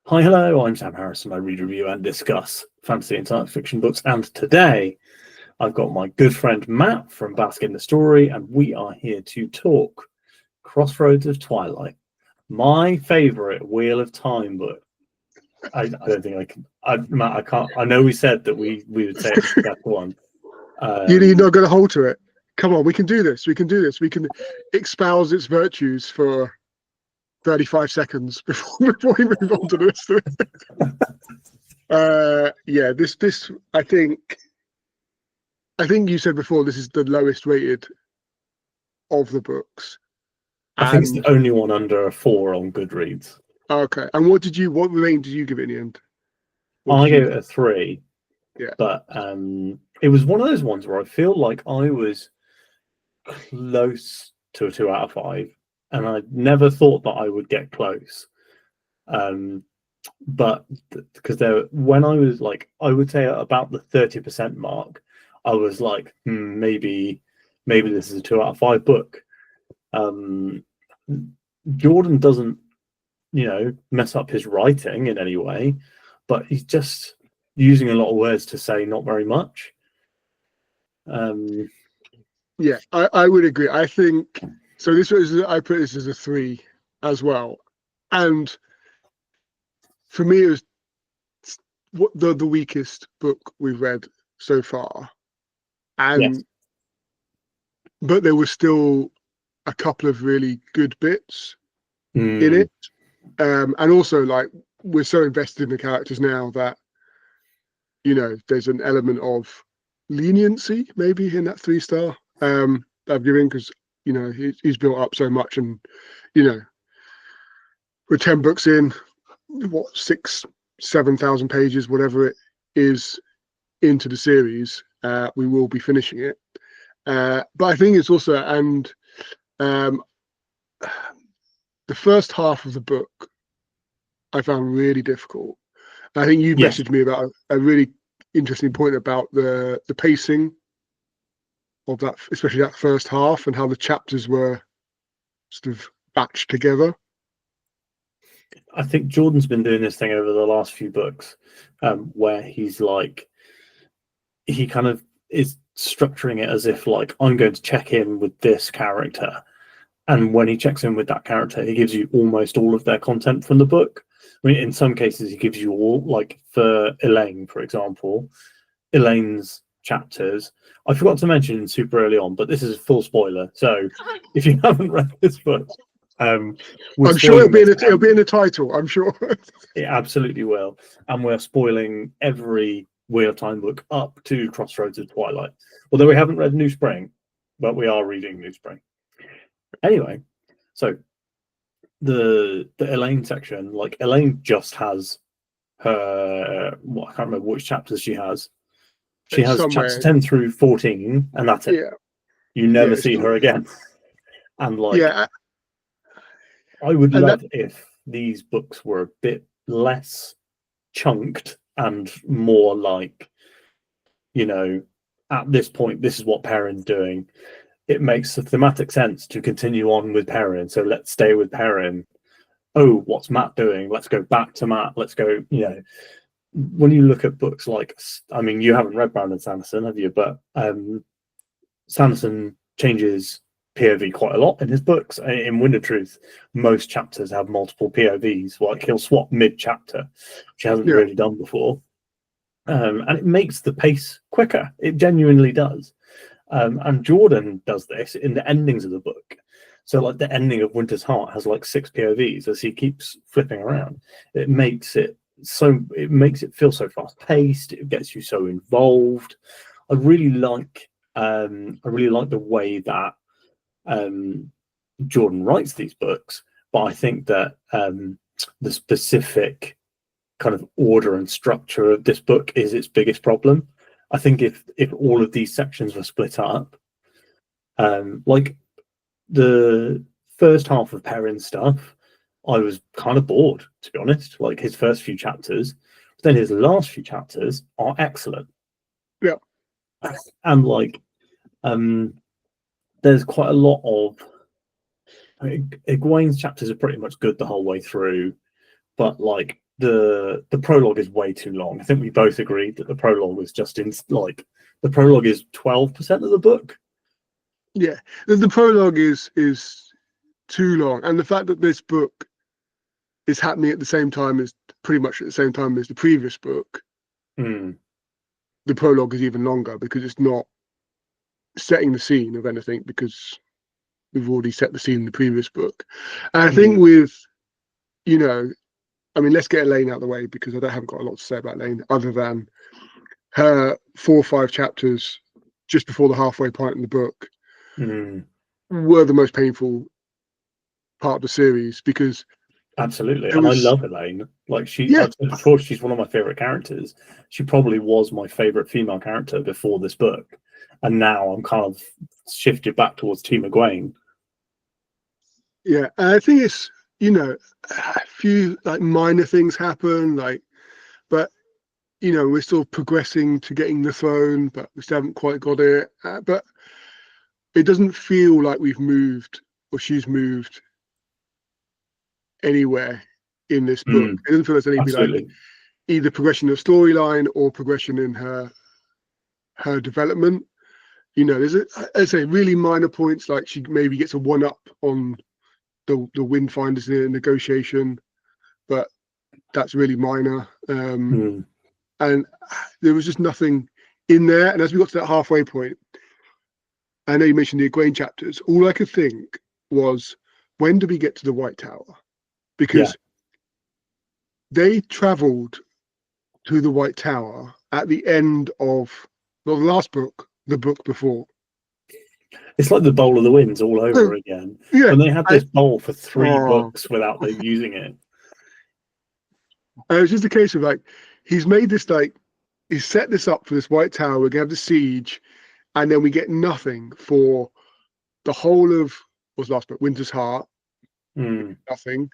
Hi, hello, I'm Sam Harrison. I read, review, and discuss fantasy and science fiction books. And today I've got my good friend Matt from Bask in the Story, and we are here to talk Crossroads of Twilight, my favourite Wheel of Time book. I don't think I can. Matt, I can't. I know we said that we would say it's the best one. You're not going to hold to it. Come on, we can do this. We can do this. We can espouse its virtues for 35 seconds before we move on to this. This I think you said before this is the lowest rated of the books. I think it's the only one under a 4 on Goodreads. Okay, and what rating did you give it in the end? I gave it a 3. Yeah, but it was one of those ones where I feel like I was close to a 2 out of 5, and I never thought that I would get close. But because when I was like, I would say at about the 30% mark, I was like, maybe this is a 2 out of 5 book. Jordan doesn't, mess up his writing in any way, but he's just using a lot of words to say not very much. Yeah, I would agree. I think so. I put this as a 3 as well, and for me, it was the weakest book we've read so far, and but there was still a couple of really good bits in it, and also like we're so invested in the characters now that there's an element of leniency maybe in that 3-star that I've given, because he's built up so much, and we're 10 books in, 6,000-7,000 pages, whatever it is, into the series. We will be finishing it, but I think it's also the first half of the book I found really difficult. I think you messaged me about a really interesting point about the pacing of that, especially that first half, and how the chapters were sort of batched together. I think Jordan's been doing this thing over the last few books, where he's like, he kind of is structuring it as if like, I'm going to check in with this character, and when he checks in with that character, he gives you almost all of their content from the book. I mean, in some cases, he gives you all, like for Elaine, for example, Elaine's chapters. I forgot to mention super early on, but this is a full spoiler. So if you haven't read this book, I'm sure it'll be in the title. I'm sure it absolutely will. And we're spoiling every Wheel of Time book up to Crossroads of Twilight. Although we haven't read New Spring, but we are reading New Spring. Anyway, so the Elaine section, like Elaine just has her, I can't remember which chapters she has. She has chapters 10 through 14, and that's it. Yeah. You never see her again. And like, I would love if these books were a bit less chunked and more like, at this point, this is what Perrin's doing. It makes the thematic sense to continue on with Perrin, so let's stay with Perrin. Oh, what's Matt doing? Let's go back to Matt. Let's go, when you look at books like, I mean, you haven't read Brandon Sanderson, have you? But Sanderson changes POV quite a lot in his books. In Wind of Truth, most chapters have multiple POVs. Like he'll swap mid-chapter, which he hasn't really done before. And it makes the pace quicker. It genuinely does. And Jordan does this in the endings of the book. So like the ending of Winter's Heart has like 6 POVs as he keeps flipping around. It makes it feel so fast paced. It gets you so involved. I really like the way that Jordan writes these books, but I think that the specific kind of order and structure of this book is its biggest problem. I think if all of these sections were split up, like the first half of Perrin's stuff, I was kind of bored, to be honest. Like his first few chapters, but then his last few chapters are excellent. Yeah, and like, there's quite a lot of Egwene's chapters are pretty much good the whole way through, but like the prologue is way too long. I think we both agreed that the prologue was just in like the prologue is 12% of the book. Yeah, the prologue is too long, and the fact that this book is happening at the same time as pretty much at the same time as the previous book, Mm. the prologue is even longer because it's not setting the scene of anything, because we've already set the scene in the previous book. And I think with, you know, I mean, let's get Elaine out of the way, because I haven't got a lot to say about Elaine other than her 4 or 5 chapters just before the halfway point in the book were the most painful part of the series, because absolutely, and I love Elaine. Like I've said before, she's one of my favorite characters. She probably was my favorite female character before this book, and now I'm kind of shifted back towards Team Egwene. Yeah, and I think it's, you know, a few like minor things happen, like, but you know, we're still progressing to getting the throne, but we still haven't quite got it. But it doesn't feel like we've moved, or she's moved anywhere in this book. It doesn't feel like there's any like either progression of storyline or progression in her development. You know, there's I say really minor points, like she maybe gets a 1-up on the Windfinders in a negotiation, but that's really minor. And there was just nothing in there. And as we got to that halfway point, I know you mentioned the Egwene chapters. All I could think was, when do we get to the White Tower? Because they travelled to the White Tower at the end of the last book, the book before. It's like the Bowl of the Winds all over again. Yeah, and they had this bowl for 3 books without them using it. And it was just a case of like, he's made this, like, he's set this up for this White Tower. We're gonna have the siege, and then we get nothing for the whole of what's the last book, Winter's Heart. Nothing.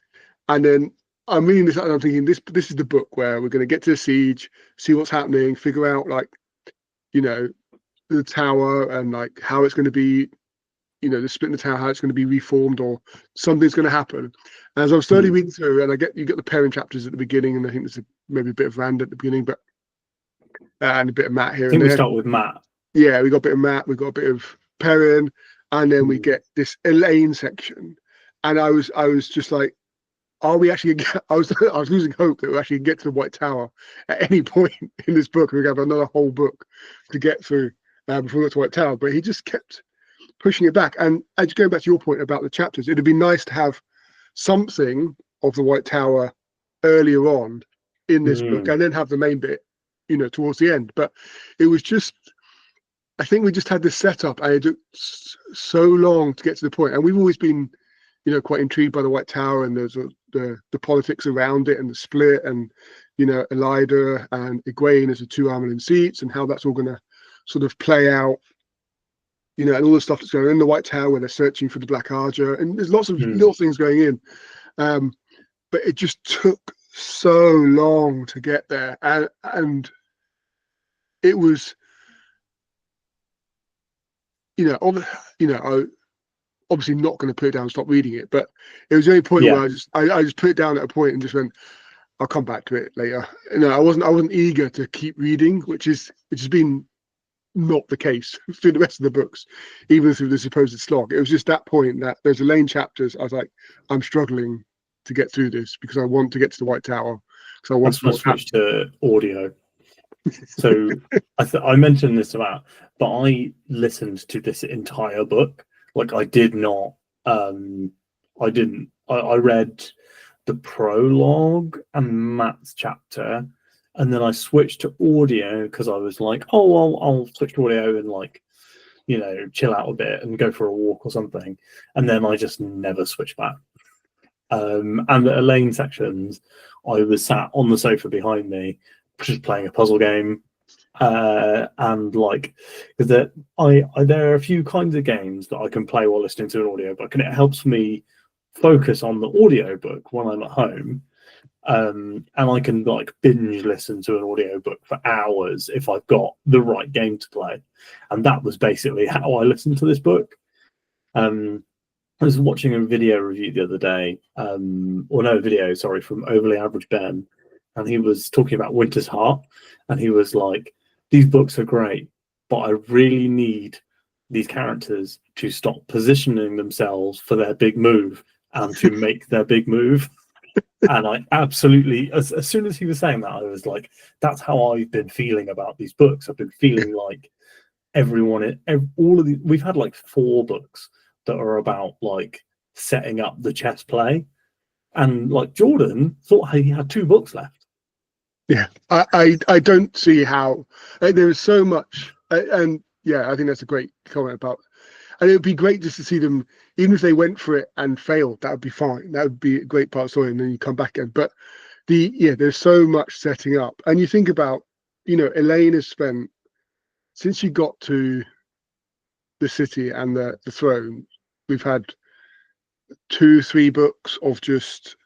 And then I'm reading this and I'm thinking, this is the book where we're going to get to the siege, see what's happening, figure out, like, you know, the tower and like how it's going to be, you know, the split in the tower, how it's going to be reformed, or something's going to happen. And as I was slowly reading through, and you get the pairing chapters at the beginning, and I think there's maybe a bit of Rand at the beginning, but and a bit of Matt here. I think we start with Matt. Yeah, we got a bit of Matt, we got a bit of Perrin, and then we get this Elaine section. And I was just like, are we actually? I was losing hope that we actually get to the White Tower at any point in this book. We have another whole book to get through before we get to White Tower. But he just kept pushing it back. And just going back to your point about the chapters, it'd be nice to have something of the White Tower earlier on in this book, and then have the main bit, you know, towards the end. But it was just, I think we just had this setup, and it took so long to get to the point. And we've always been, you know, quite intrigued by the White Tower, and there's the politics around it and the split, and, you know, Elida and Egwene as the 2 Armelin seats, and how that's all going to sort of play out, you know, and all the stuff that's going on in the White Tower where they're searching for the Black Arger, and there's lots of little things going in. But it just took so long to get there, and it was, I obviously not going to put it down and stop reading it, but it was the only point where I just put it down at a point and just went, I'll come back to it later. You know, I wasn't eager to keep reading, which has been not the case through the rest of the books, even through the supposed slog. It was just that point that there's Elaine chapters. I was like, I'm struggling to get through this because I want to get to the White Tower. Because I want to switch to audio. So I mentioned this about, but I listened to this entire book. Like, I did not, I read the prologue and Matt's chapter, and then I switched to audio because I was like, oh, I'll switch to audio and, like, you know, chill out a bit and go for a walk or something. And then I just never switched back. And the Elaine sections, I was sat on the sofa behind me, just playing a puzzle game. And like, because there are a few kinds of games that I can play while listening to an audiobook, and it helps me focus on the audiobook when I'm at home. And I can, like, binge listen to an audiobook for hours if I've got the right game to play. And that was basically how I listened to this book. I was watching a video review the other day, from Overly Average Ben, and he was talking about Winter's Heart, and he was like, "These books are great, but I really need these characters to stop positioning themselves for their big move and to make their big move." And I absolutely, as soon as he was saying that, I was like, "That's how I've been feeling about these books. I've been feeling like all of these. We've had like 4 books that are about like setting up the chess play." And like Jordan thought he had 2 books left. Yeah, I don't see how there is so much, and yeah, I think that's a great comment about, and it would be great just to see them, even if they went for it and failed, that would be fine. That would be a great part of the story, and then you come back again. But there's so much setting up, and you think about, Elaine has spent, since she got to the city and the throne, we've had 2-3 books of just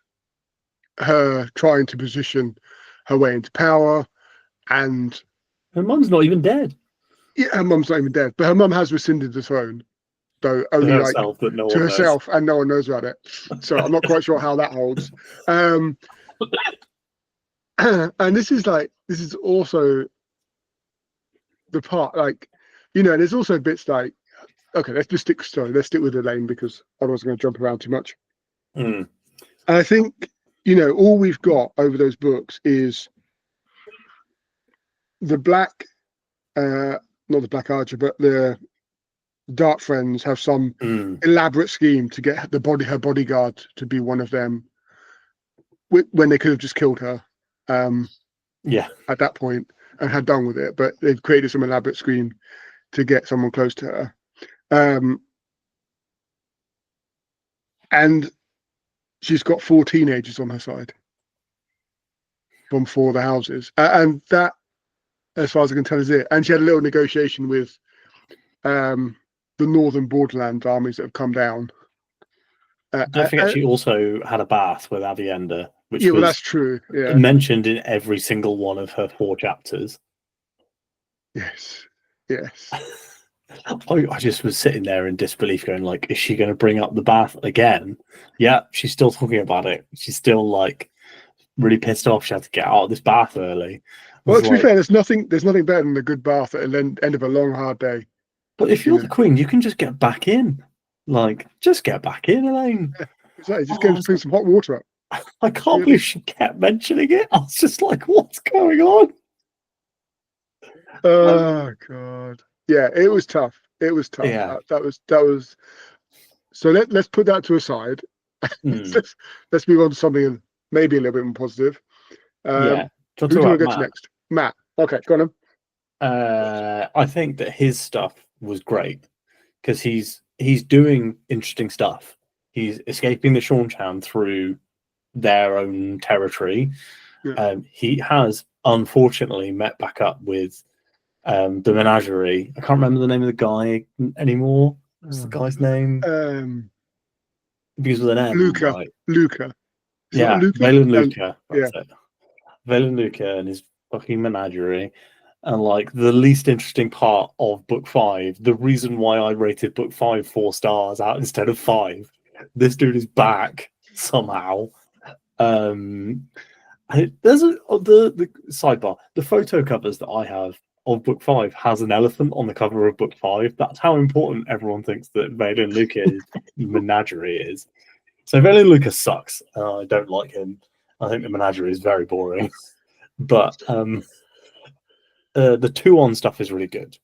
her trying to position her way into power, and Her mum's not even dead. yeah, her mum's not even dead, but her mum has rescinded the throne, though only To herself, but no to one herself, and no one knows about it. So I'm not quite sure how that holds. And this is also the part, like, and there's also bits like, okay, let's stick with Elaine, because otherwise I'm going to jump around too much. Mm. And I think, all we've got over those books is the black, not the Black Archer, but the Dark Friends have some elaborate scheme to get her bodyguard to be one of them, when they could have just killed her. At that point, and had done with it, but they've created some elaborate scheme to get someone close to her. And she's got 4 teenagers on her side from 4 of the houses, and that, as far as I can tell, is it. And she had a little negotiation with the northern borderland armies that have come down. Don't forget, she also had a bath with Avienda, which well, was that's true. Yeah, mentioned in every single one of her 4 chapters. Yes. I just was sitting there in disbelief, going like, "Is she going to bring up the bath again?" Yeah, she's still talking about it. She's still like really pissed off. She had to get out of this bath early. Well, to be fair, there's nothing better than a good bath at the end of a long, hard day. But if you're the queen, you can just get back in. Like, just get back in, Elaine. Yeah, exactly. Just go and bring some hot water up. I can't believe she kept mentioning it. I was just like, "What's going on?" Oh God. Yeah, it was tough. Yeah. That was. So let's put that to a side. Let's move on to something maybe a little bit more positive. Yeah. Who do you want to go to next? Matt. Okay, go on. I think that his stuff was great because he's doing interesting stuff. He's escaping the Seanchan through their own territory. Yeah. He has unfortunately met back up with the menagerie. I can't remember the name of the guy anymore. What's the guy's name? Begins with an M. Luca. Right? Luca. Yeah, Valen Luca. Yeah. Valen Luca and his fucking menagerie. And like the least interesting part of book 5, the reason why I rated book 5 4 stars out instead of 5, this dude is back somehow. There's the sidebar. The photo covers that I have of book 5 has an elephant on the cover of book 5. That's how important everyone thinks that Valen Luca's menagerie is. So Valen Luca sucks. I don't like him. I think the menagerie is very boring. But the Tuon stuff is really good.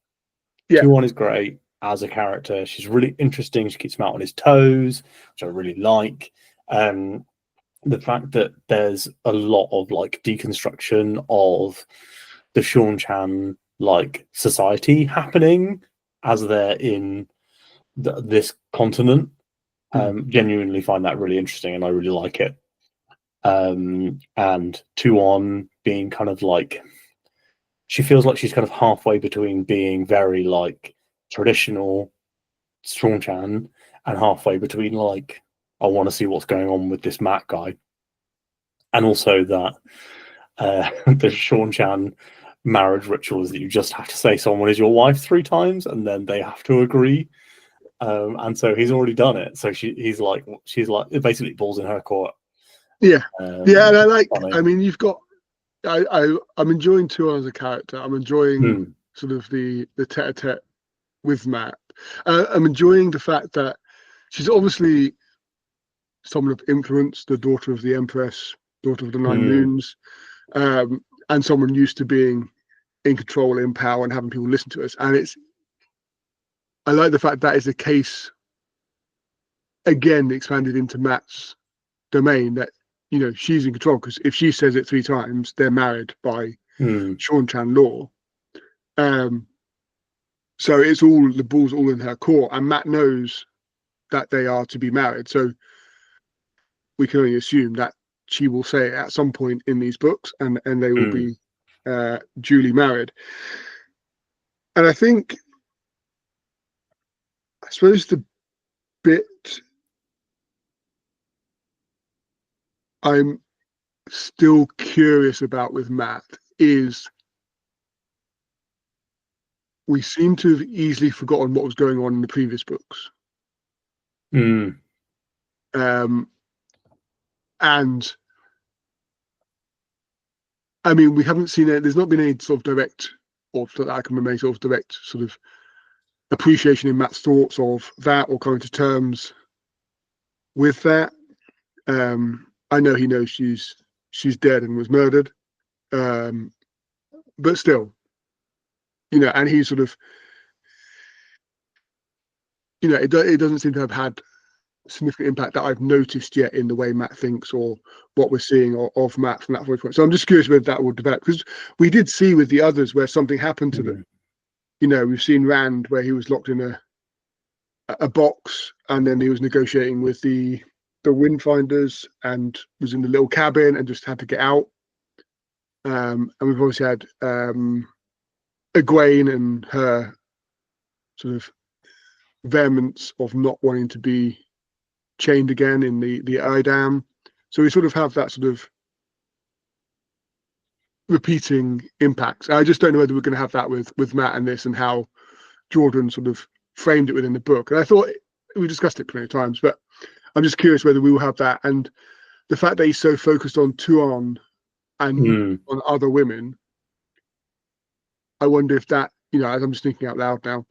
Yeah. Tuon is great as a character. She's really interesting. She keeps him out on his toes, which I really like. The fact that there's a lot of like deconstruction of the Seanchan like society happening as they're in this continent. Genuinely find that really interesting, and I really like it. And Tuon being kind of like, she feels like she's kind of halfway between being very like traditional Seanchan and halfway between like, I want to see what's going on with this Matt guy. And also that the Seanchan marriage ritual is that you just have to say someone is your wife 3 times and then they have to agree. And so he's already done it. So she's like, it basically balls in her court. Yeah. And I mean, you've got I'm enjoying Tuan as a character. I'm enjoying Mm. sort of the tete-a-tete with Matt. I'm enjoying the fact that she's obviously someone of influence, the daughter of the Empress, daughter of the Nine Moons, and someone used to being in control, in power, and having people listen to us. And I like the fact that is the case, again, expanded into Matt's domain, that, you know, she's in control, because if she says it 3 times, they're married by Sean Chan law. So it's all, the ball's all in her court, and Matt knows that they are to be married. So we can only assume that she will say it at some point in these books, and they will be duly married. And I suppose the bit I'm still curious about with Matt is we seem to have easily forgotten what was going on in the previous books. And I mean, we haven't seen it. There's not been any sort of direct, or that I can remember, any sort of direct sort of appreciation in Matt's thoughts of that, or coming to terms with that. I know he knows she's dead and was murdered, but still, you know, and he sort of, you know, it doesn't seem to have had significant impact that I've noticed yet in the way Matt thinks, or what we're seeing of Matt from that point. So I'm just curious whether that will develop, because we did see with the others where something happened to them. You know, we've seen Rand where he was locked in a box, and then he was negotiating with the Windfinders and was in the little cabin and just had to get out. And we've obviously had Egwene and her sort of vehemence of not wanting to be chained again in the Idam. So we sort of have that sort of repeating impacts. I just don't know whether we're going to have that with Matt and this, and how Jordan sort of framed it within the book. And I thought we discussed it plenty of times, but I'm just curious whether we will have that. And the fact that he's so focused on Tuon and on other women, I wonder if that, you know, as I'm just thinking out loud now,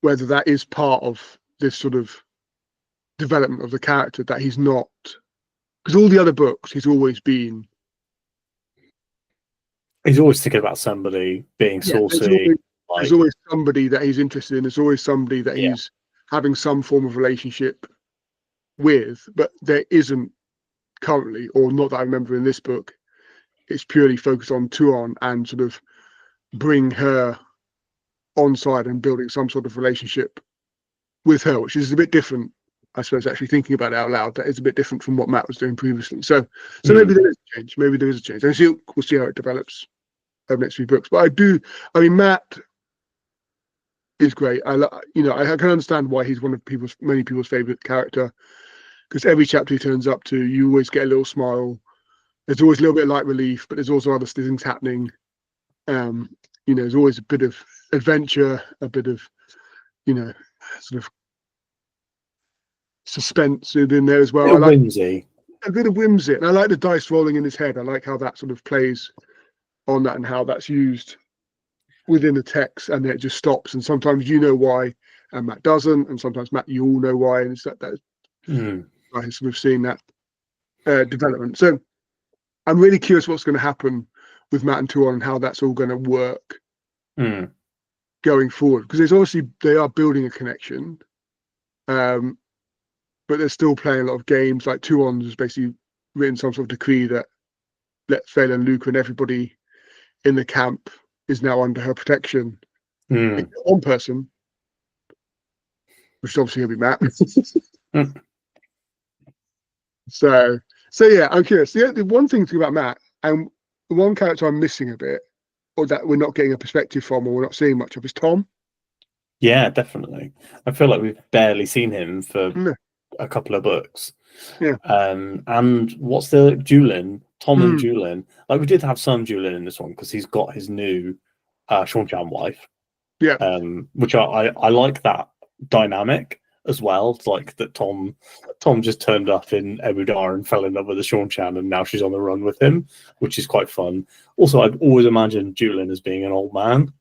whether that is part of this sort of development of the character, that he's not, because all the other books he's always thinking about somebody being saucy. There's always somebody that he's interested in. There's always somebody that he's having some form of relationship with, but there isn't currently, or not that I remember in this book. It's purely focused on Tuon and sort of bring her on side and building some sort of relationship with her, which is a bit different, I suppose, actually thinking about it out loud. That is a bit different from what Matt was doing previously. So maybe there is a change. Maybe there is a change. And we'll see how it develops over the next few books. But I mean, Matt is great. I can understand why he's one of many people's favorite character, because every chapter he turns up to, you always get a little smile. There's always a little bit of light relief, but there's also other things happening. You know, there's always a bit of adventure, a bit of, you know, sort of suspense within there as well. Whimsy. A bit of whimsy. And I like the dice rolling in his head. I like how that sort of plays on that and how that's used within the text, and then it just stops. And sometimes you know why, and Matt doesn't. And sometimes Matt, you all know why. And it's that I sort of seeing that development. So I'm really curious what's going to happen with Matt and Tuon and how that's all going to work going forward, because there's obviously, they are building a connection, but they're still playing a lot of games. Like Tuon has basically written some sort of decree that let Phelan and Luca and everybody in the camp is now under her protection. One person, which obviously will be Matt. So yeah, I'm curious. The one thing about Matt, and the one character I'm missing a bit, or that we're not getting a perspective from, or we're not seeing much of, is Tom. Yeah, definitely. I feel like we've barely seen him for a couple of books. Yeah. And what's the Julin? Tom and Julin. Like, we did have some Julin in this one because he's got his new Sean Chan wife. Yeah. Which I like that dynamic. as well. It's like that Tom just turned up in Ebudar and fell in love with the Sean Chan, and now she's on the run with him, which is quite fun. Also, I've always imagined Julian as being an old man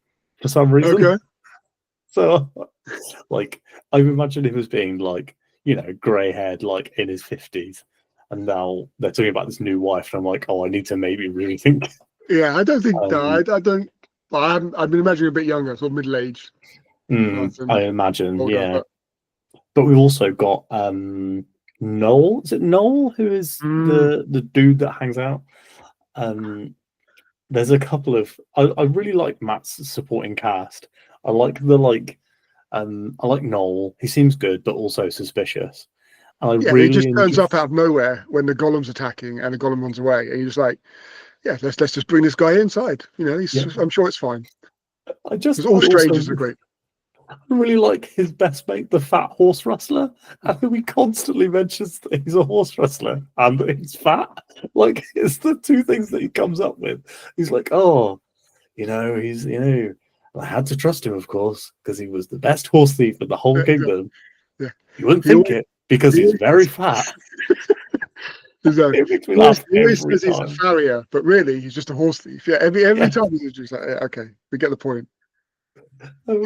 for some reason. Okay. So, like, I've imagined him as being like, grey haired, like in his 50s. And now they're talking about this new wife, and I'm like, oh, I need to maybe rethink. Yeah, I don't think I don't. Well, I've been imagining a bit younger, sort of middle aged. I imagine, older, yeah. But we've also got Noel. Is it Noel who is the dude that hangs out? There's a couple of. I really like Matt's supporting cast. I like I like Noel. He seems good, but also suspicious. And he just turns up out of nowhere when the golem's attacking and the golem runs away, and you're just like, yeah, let's just bring this guy inside. I'm sure it's fine. Because all strangers are great. I really like his best mate, the fat horse rustler. I think he constantly mentions that he's a horse rustler and that he's fat. Like, it's the two things that he comes up with. He's like, oh, he's, I had to trust him, of course, because he was the best horse thief in the whole kingdom. Yeah. You wouldn't think it because he's very fat. It makes me laugh every time. He's a farrier, but really he's just a horse thief. Yeah, every time he's just like, okay, we get the point. But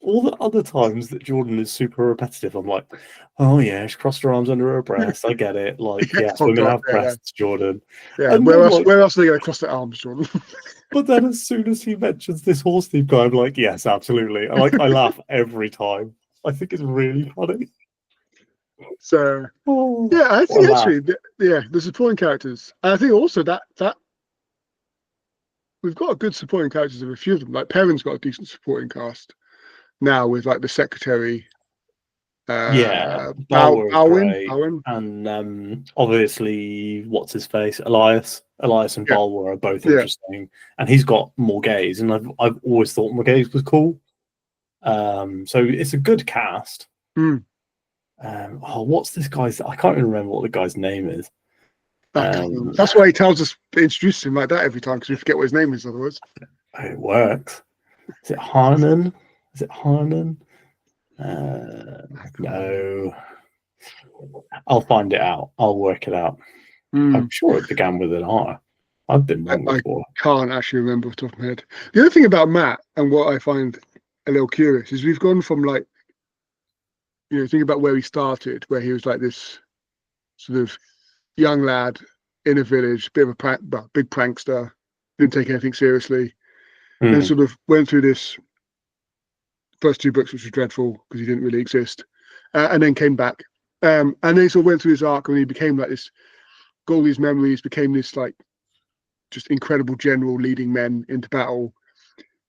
all the other times that Jordan is super repetitive, I'm like, oh yeah, she crossed her arms under her breast. I get it. Like, yes, women have breasts, Jordan. Yeah, and where else are they going to cross their arms, Jordan? But then as soon as he mentions this horse thief guy, I'm like, yes, absolutely. I laugh every time. I think it's really funny. So I think actually, the supporting characters. And I think also that we've got a good supporting characters of a few of them. Like Perrin's got a decent supporting cast now with like the secretary. Bowen, and obviously what's his face, Elias and Balwer are both interesting, and he's got Morghese, and I've always thought Morghese was cool. So it's a good cast. What's this guy's? I can't even remember what the guy's name is. That's why he tells us to introduce him like that every time, because we forget what his name is otherwise. It works. Is it Harnan? No. I'll find it out. I'll work it out. I'm sure it began with an R. I've been wrong before. I can't actually remember off the top of my head. The other thing about Matt, and what I find a little curious, is we've gone from like, think about where he started, where he was like this sort of young lad in a village, bit of a big prankster, didn't take anything seriously, then sort of went through this first two books, which was dreadful because he didn't really exist, and then came back, and then he sort of went through his arc, and he became like this, got all these memories, became this like just incredible general leading men into battle,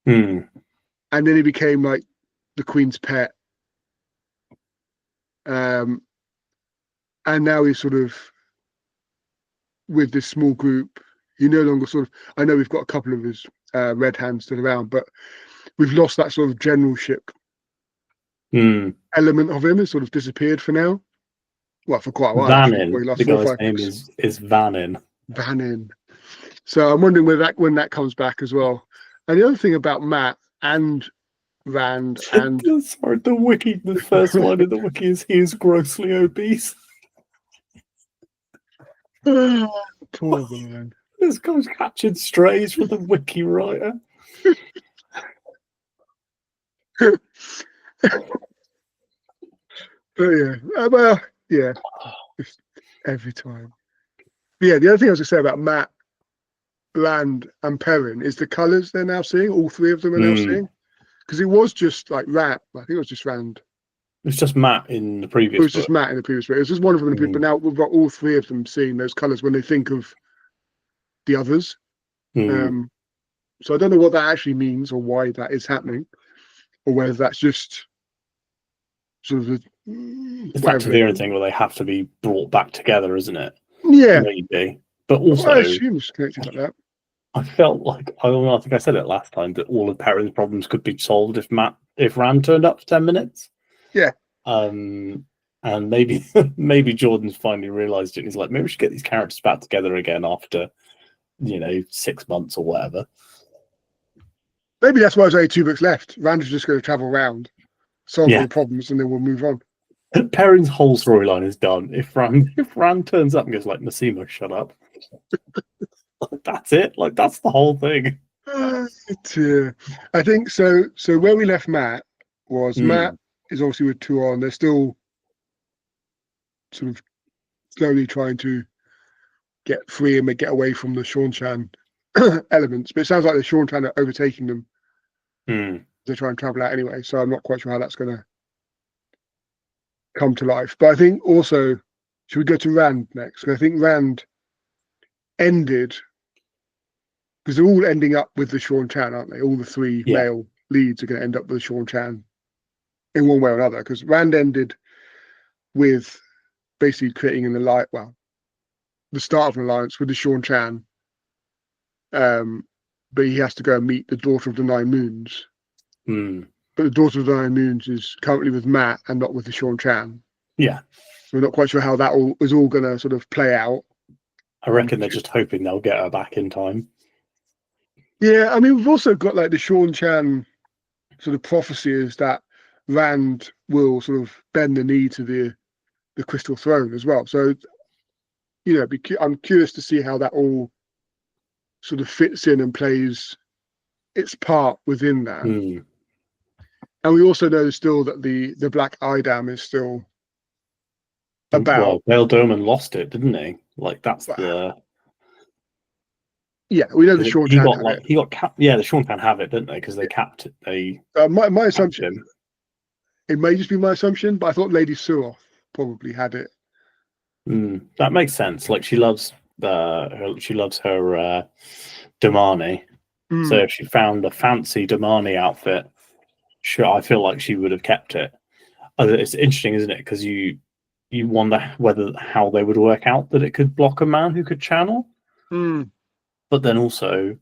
and then he became like the Queen's pet, and now he's sort of with this small group. He no longer sort of, I know we've got a couple of his red hands still around, but we've lost that sort of generalship element of him. It's sort of disappeared for now. Well, for quite a while. Vannin. The guy's name is Vannin. Vannin. So I'm wondering when that comes back as well. And the other thing about Matt and Rand and sorry, the first line in the wiki is he is grossly obese. Poor man. This guy's catching strays for the wiki writer. But just every time. But the other thing I was going to say about Matt, Rand, and Perrin is the colours they're now seeing. All three of them are now seeing, because it was just like Rand. I think it was just Rand. It was just Matt in the previous. It was just Matt in the previous book. It was just one of them in the previous. But now we've got all three of them seeing those colours when they think of the others. So I don't know what that actually means or why that is happening, or whether that's just sort of it's that Tavira thing where they have to be brought back together, isn't it? Yeah, maybe. But also, I assume it's connected like that. I felt like I think I said it last time that all of Perrin's problems could be solved if Rand turned up for 10 minutes. Yeah. And maybe Jordan's finally realised it, and he's like, maybe we should get these characters back together again after 6 months or whatever. Maybe that's why there's only 2 books left. Rand is just going to travel around solve the problems, and then we'll move on. Perrin's whole storyline is done. If Rand turns up and goes like, Massimo, shut up. That's it. Like, that's the whole thing. I think so. So where we left Matt was Matt is obviously with Tuon. They're still sort of slowly trying to get free and get away from the Sean Chan elements. But it sounds like the Sean Chan are overtaking them. They try and travel out anyway. So I'm not quite sure how that's going to come to life. But I think also, should we go to Rand next? Because I think Rand ended, because they're all ending up with the Sean Chan, aren't they? All the three male leads are going to end up with the Sean Chan in one way or another. Because Rand ended with basically creating an alliance, well, the start of an alliance with the Sean Chan. But he has to go and meet the Daughter of the Nine Moons. But the Daughter of the Nine Moons is currently with Matt and not with the Sean Chan. Yeah. So we're not quite sure how that is all going to sort of play out. I reckon they're just hoping they'll get her back in time. Yeah, I mean, we've also got like the Sean Chan sort of prophecy is that Rand will sort of bend the knee to the Crystal Throne as well. So, you know, I'm curious to see how that all sort of fits in and plays its part within that. And we also know still that the Black Idam is still about. Well, Bail Doman lost it, didn't he? Like, that's the... Yeah, we know the Sean Chan have it. He got capped. Yeah, the Sean Chan have it, didn't they? Because they capped it. My assumption, it may just be my assumption, but I thought Lady Suroth probably had it. That makes sense. Like, she loves her Damani. So if she found a fancy Damani outfit, sure, I feel like she would have kept it. It's interesting, isn't it? Because you wonder how they would work out that it could block a man who could channel. But then also,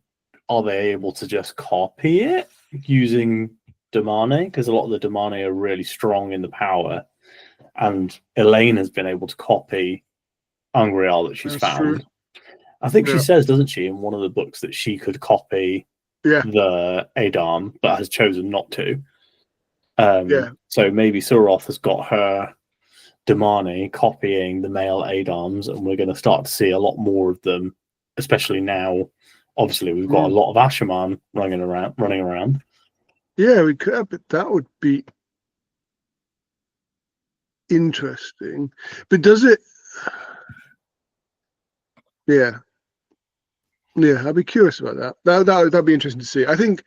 are they able to just copy it using Damani? Because a lot of the Damani are really strong in the power. And Elaine has been able to copy Angreal that she's found. True. I think she says, doesn't she, in one of the books that she could copy the Adam, but has chosen not to. So maybe Suroth has got her Damani copying the male Adams, and we're going to start to see a lot more of them, especially now. Obviously, we've got a lot of Asherman running around. Yeah, we could, but that would be interesting. But does it? Yeah, I'd be curious about that. That'd be interesting to see. I think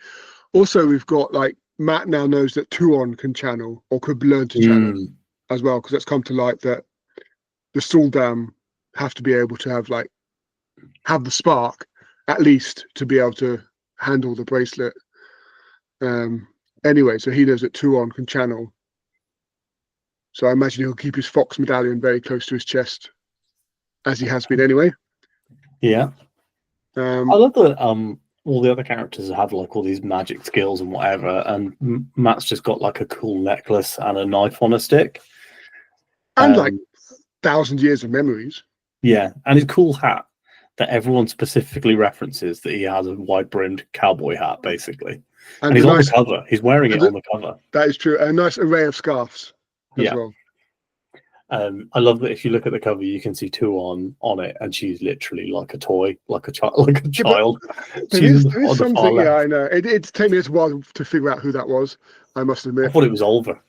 also we've got like Matt now knows that Tuon can channel or could learn to channel as well, because it's come to light that the Suldam have to be able to have the spark at least to be able to handle the bracelet. Anyway, so he knows that Tuon can channel. So I imagine he'll keep his Fox medallion very close to his chest, as he has been anyway. Yeah. I love that all the other characters have like all these magic skills and whatever, and Matt's just got like a cool necklace and a knife on a stick. And like 1,000 years of memories. Yeah, and his cool hat that everyone specifically references that he has a wide-brimmed cowboy hat, basically. And he's on the cover. He's wearing it on the cover. That is true. A nice array of scarves as well. I love that if you look at the cover, you can see Tuon on it, and she's literally like a toy, like a child. There is something, I know. It's taken me a while to figure out who that was, I must admit. I thought it was Olver.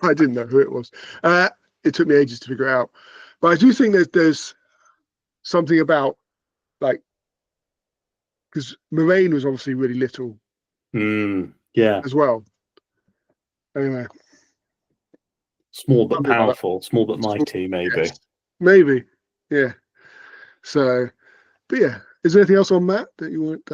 I didn't know who it was. It took me ages to figure it out. But I do think there's something about, like, because Moraine was obviously really little. As well. Anyway. Small but powerful, small but mighty, maybe. Yes. Maybe, yeah. So, but yeah, is there anything else on Matt that you want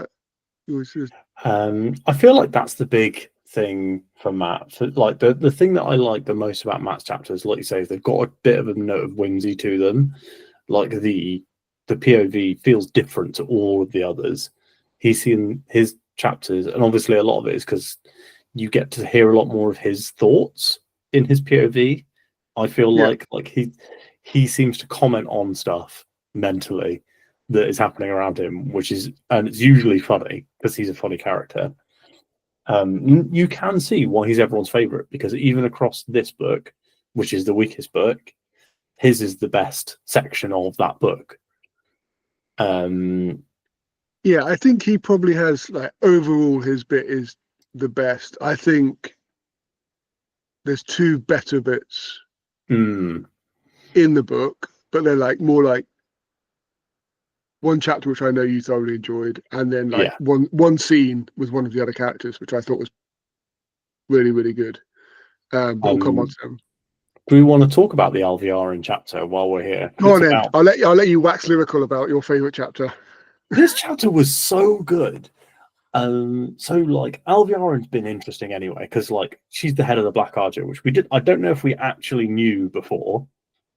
I feel like that's the big thing for Matt. Like the thing that I like the most about Matt's chapters, like you say, is they've got a bit of a note of whimsy to them. Like the POV feels different to all of the others. He's seen his chapters, and obviously a lot of it is because you get to hear a lot more of his thoughts in his POV. I feel like he seems to comment on stuff mentally that is happening around him, and it's usually funny because he's a funny character. You can see why he's everyone's favorite, because even across this book, which is the weakest book, his is the best section of that book. Yeah, I think he probably has, like, overall his bit is the best. I think there's two better bits mm, in the book, but they're like more like one chapter which I know you thoroughly enjoyed, and then like yeah. one scene with one of the other characters which I thought was really, really good. But we'll come on to them. Do we want to talk about the Alviarin chapter while we're here? Go on then. I'll let you wax lyrical about your favorite chapter. This chapter was so good. So like Alviarin's been interesting anyway, because like she's the head of the Black Archer, which I don't know if we actually knew before,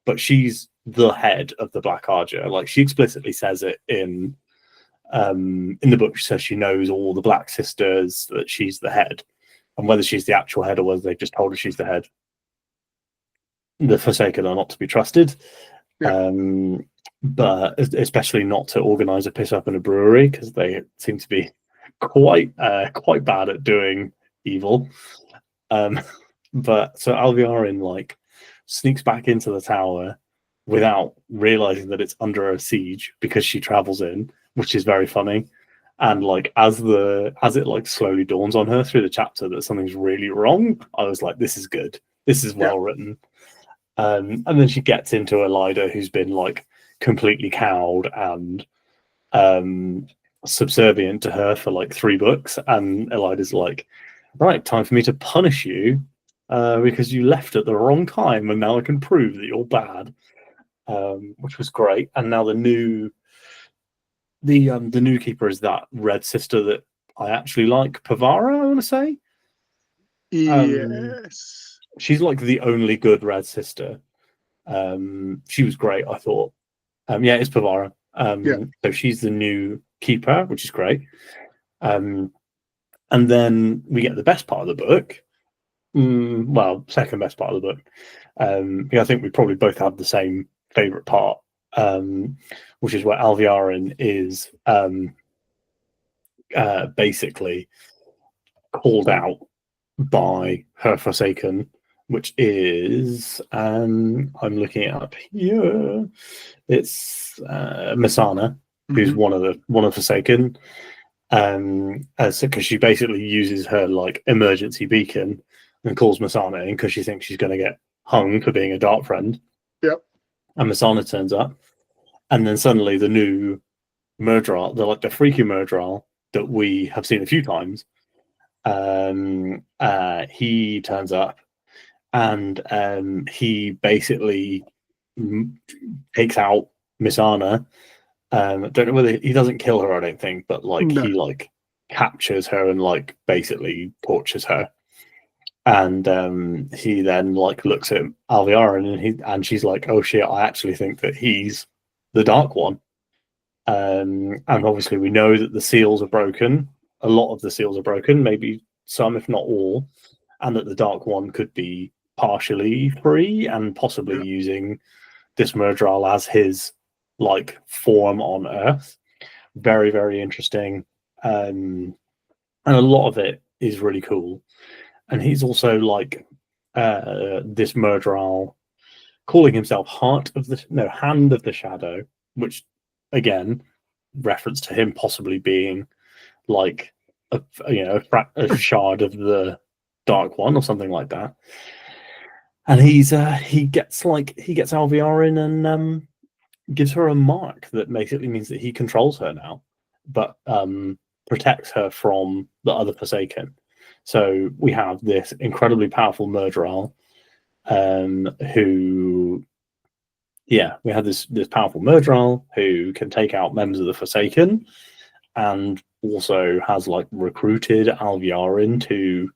but she's the head of the Black Archer. Like she explicitly says it in the book. She says she knows all the Black Sisters, that she's the head, and whether she's the actual head or whether they just told her she's the head, the Forsaken are not to be trusted. Yeah. But especially not to organize a piss up in a brewery, because they seem to be quite bad at doing evil. But so Alviarin like sneaks back into the tower without realizing that it's under a siege, because she travels in, which is very funny. And like as it like slowly dawns on her through the chapter that something's really wrong, I was like, this is good. This is well written. And then she gets into Elida, who's been like completely cowed and subservient to her for like 3 books, and Elida's like, right, time for me to punish you because you left at the wrong time, and now I can prove that you're bad, which was great. And now the new keeper is that red sister that I actually like, Pavara, I want to say. Yes. She's like the only good red sister. She was great, I thought. Yeah, it's Pavara. So she's the new keeper, which is great. And then we get the best part of the book. Well, second best part of the book. Yeah, I think we probably both have the same favorite part, which is where Alviarin is basically called out by her Forsaken, which is I'm looking it up here. It's Masana, who's one of Forsaken, because she basically uses her like emergency beacon and calls Masana in because she thinks she's going to get hung for being a dark friend. Yep. And Masana turns up, and then suddenly the new Murdral, the freaky Murdral that we have seen a few times, he turns up, and he basically takes out Masana. I don't know whether he doesn't kill her, I don't think, but like he like captures her and like basically tortures her. And he then like looks at Alviarin and she's like, oh shit, I actually think that he's the Dark One. And obviously we know that the seals are broken. A lot of the seals are broken, maybe some, if not all, and that the Dark One could be partially free and possibly using this Murdral as his like form on Earth. Very, very interesting. And a lot of it is really cool. And he's also like this Murdral calling himself Hand of the Shadow, which again, reference to him possibly being like a shard of the Dark One or something like that. And he gets Alviarin and gives her a mark that basically means that he controls her now, but protects her from the other Forsaken. So we have this incredibly powerful Murdral, we have this powerful Murdral who can take out members of the Forsaken, and also has like recruited Alviarin to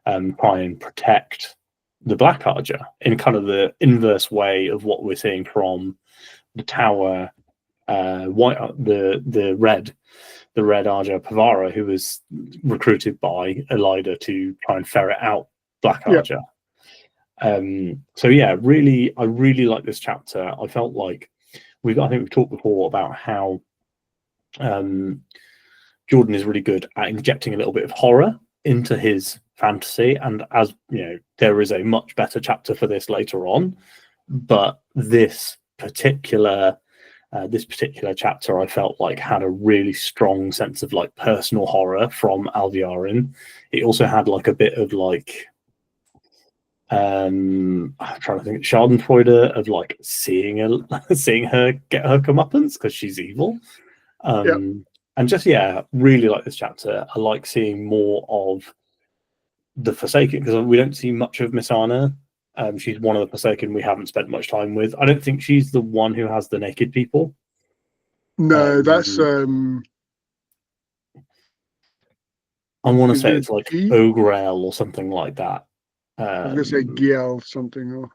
try and protect the Black Archer in kind of the inverse way of what we're seeing from the Tower, the Red Archer Pavara, who was recruited by Elida to try and ferret out Black Archer. So yeah, I really like this chapter. I felt like I think we've talked before about how Jordan is really good at injecting a little bit of horror into his fantasy, and as you know, there is a much better chapter for this later on, but this particular chapter I felt like had a really strong sense of like personal horror from Alviarin. It also had like a bit of like I'm trying to think Schadenfreude of like seeing her get her comeuppance because she's evil. And just really like this chapter. I like seeing more of the Forsaken because we don't see much of Missana. She's one of the Forsaken we haven't spent much time with. I don't think she's the one who has the naked people. No, that's I want to say it's like Ogrel or something like that. I was going to say Giel something.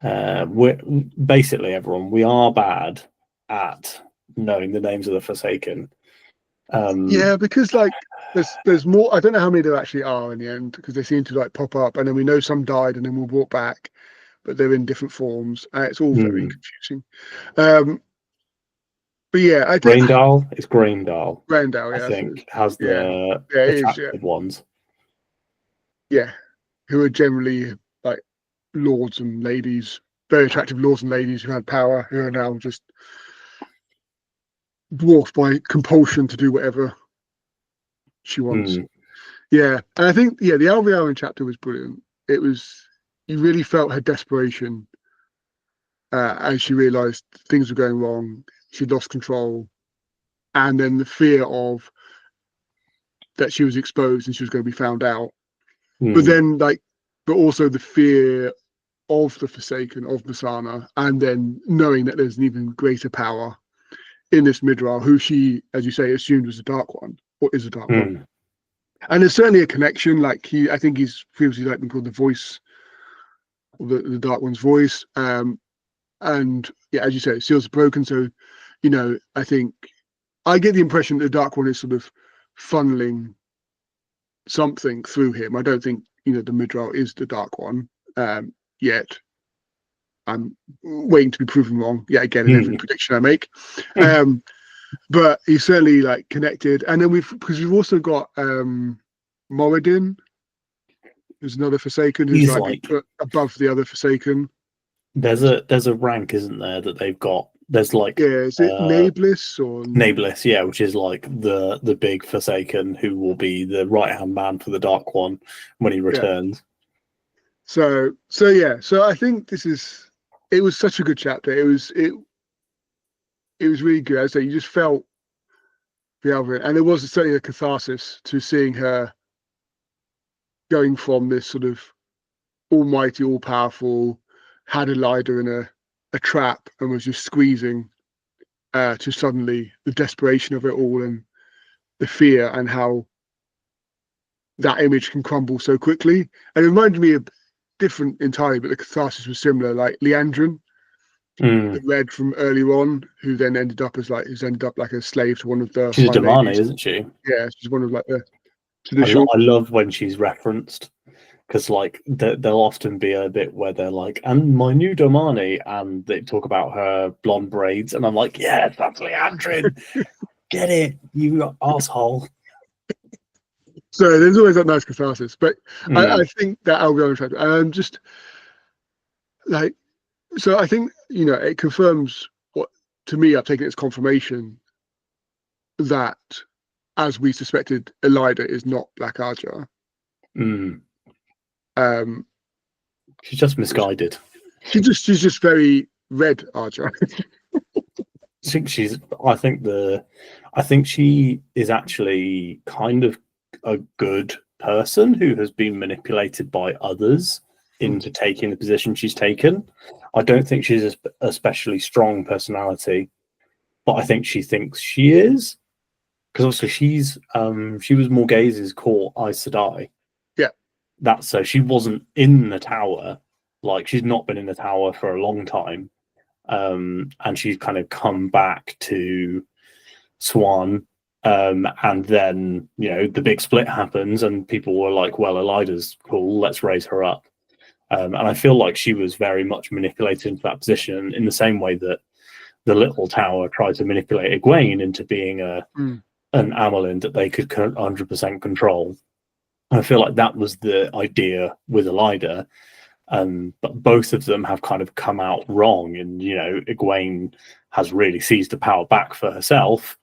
Or we're basically everyone. We are bad at knowing the names of the Forsaken. Because like there's more. I don't know how many there actually are in the end because they seem to like pop up, and then we know some died and then were brought back, but they're in different forms. It's all very confusing. But yeah, I think Graendal. It's Graendal. Graendal, I think has the attractive ones. Yeah, who are generally like lords and ladies, very attractive lords and ladies who had power, who are now just dwarfed by compulsion to do whatever she wants. Yeah, and I think the Alviarin chapter was brilliant. It was, you really felt her desperation as she realised things were going wrong. She lost control, and then the fear of that she was exposed and she was going to be found out. But then, but also the fear of the Forsaken, of Missana, and then knowing that there's an even greater power in this Midral, who she, as you say, assumed was a Dark One, or is a Dark One. And there's certainly a connection. Like I think he's previously been called the voice, or the Dark One's voice. And yeah, as you say, seals are broken. So, I think I get the impression that the Dark One is sort of funneling something through him. I don't think the Midral is the Dark One yet. I'm waiting to be proven wrong yet again in every prediction I make. But he's certainly like connected. And then because we've also got Moradin, who's another Forsaken who's like above the other Forsaken. There's a rank, isn't there, that they've got? There's like is it Nablus or Nablus, which is like the big Forsaken who will be the right hand man for the Dark One when he returns. So I think it was such a good chapter. It was really good. As I say, you just felt the Alviarin, and there was certainly a catharsis to seeing her going from this sort of almighty, all powerful, had Elida in a trap and was just squeezing to suddenly the desperation of it all and the fear and how that image can crumble so quickly. And it reminded me of different entirely, but the catharsis was similar, like Leandrin, the Red from earlier on, who then ended up like a slave to one of the. She's a Damane, isn't she? Yeah, she's one of like the. I love when she's referenced because like there'll often be a bit where they're like, "And my new Domani," and they talk about her blonde braids, and I'm like, "Yes, that's Leandrin. Get it, you asshole." So there's always that nice catharsis, but I think that Albion chapter, and I'm just like, so I think it confirms what to me I've taken it as confirmation that, as we suspected, Elida is not Black Archer. She's just misguided. She's just very Red Archer. I think she is actually kind of a good person who has been manipulated by others into taking the position she's taken. I don't think she's an especially strong personality, but I think she thinks she is, because also she was Morghase's court Aes Sedai. Yeah, that's so she wasn't in the tower. Like, she's not been in the tower for a long time, and she's kind of come back to Swan. And then, the big split happens and people were like, well, Elida's cool, let's raise her up. And I feel like she was very much manipulated into that position in the same way that the Little Tower tried to manipulate Egwene into being an Amelin that they could 100% control. I feel like that was the idea with Elida, but both of them have kind of come out wrong. And Egwene has really seized the power back for herself,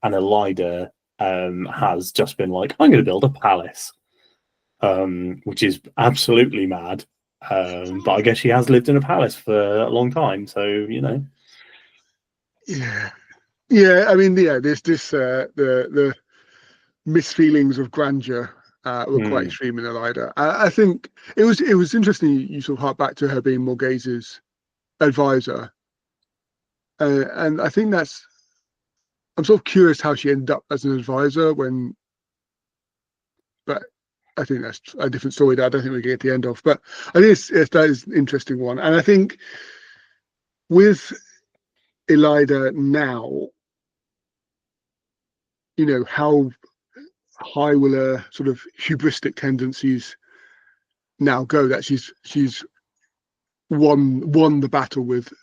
and Elida has just been like, I'm going to build a palace, which is absolutely mad. But I guess she has lived in a palace for a long time, so Yeah. I mean, there's this the misfeelings of grandeur were quite extreme in Elida. I think it was interesting. You sort of hark back to her being Morghase's advisor, and I think I'm sort of curious how she ended up as an advisor but I think that's a different story that I don't think we get at the end of. But I think that is an interesting one, and I think with Elida now, how high will her sort of hubristic tendencies now go that she's won the battle with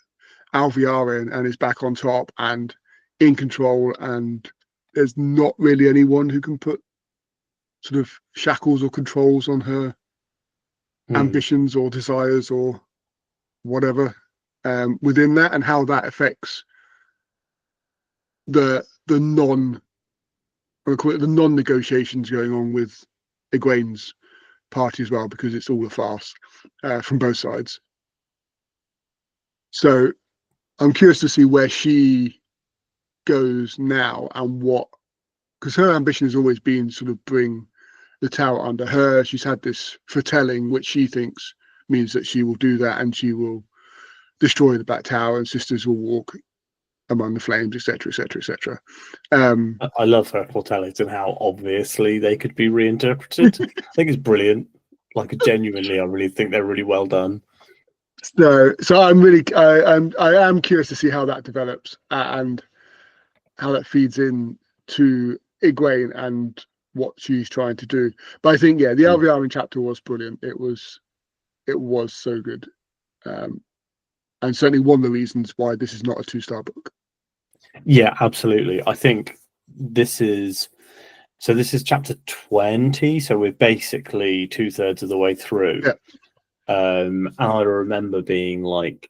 Alviarin and is back on top and in control, and there's not really anyone who can put sort of shackles or controls on her ambitions or desires or whatever within that, and how that affects the non-negotiations going on with Egwene's party as well, because it's all a farce from both sides. So I'm curious to see where she goes now, and because her ambition has always been sort of bring the tower under her. She's had this foretelling, which she thinks means that she will do that, and she will destroy the Black Tower, and sisters will walk among the flames, etc., etc., etc. I love her foretellings and how obviously they could be reinterpreted. I think it's brilliant. Like, genuinely, I really think they're really well done. So I am curious to see how that develops and how that feeds in to Egwene and what she's trying to do. But I think, the Alviarin chapter was brilliant. It was so good, and certainly one of the reasons why this is not a 2-star book. Yeah, absolutely. I think this is chapter 20, so we're basically 2/3 of the way through. Yeah. And I remember being like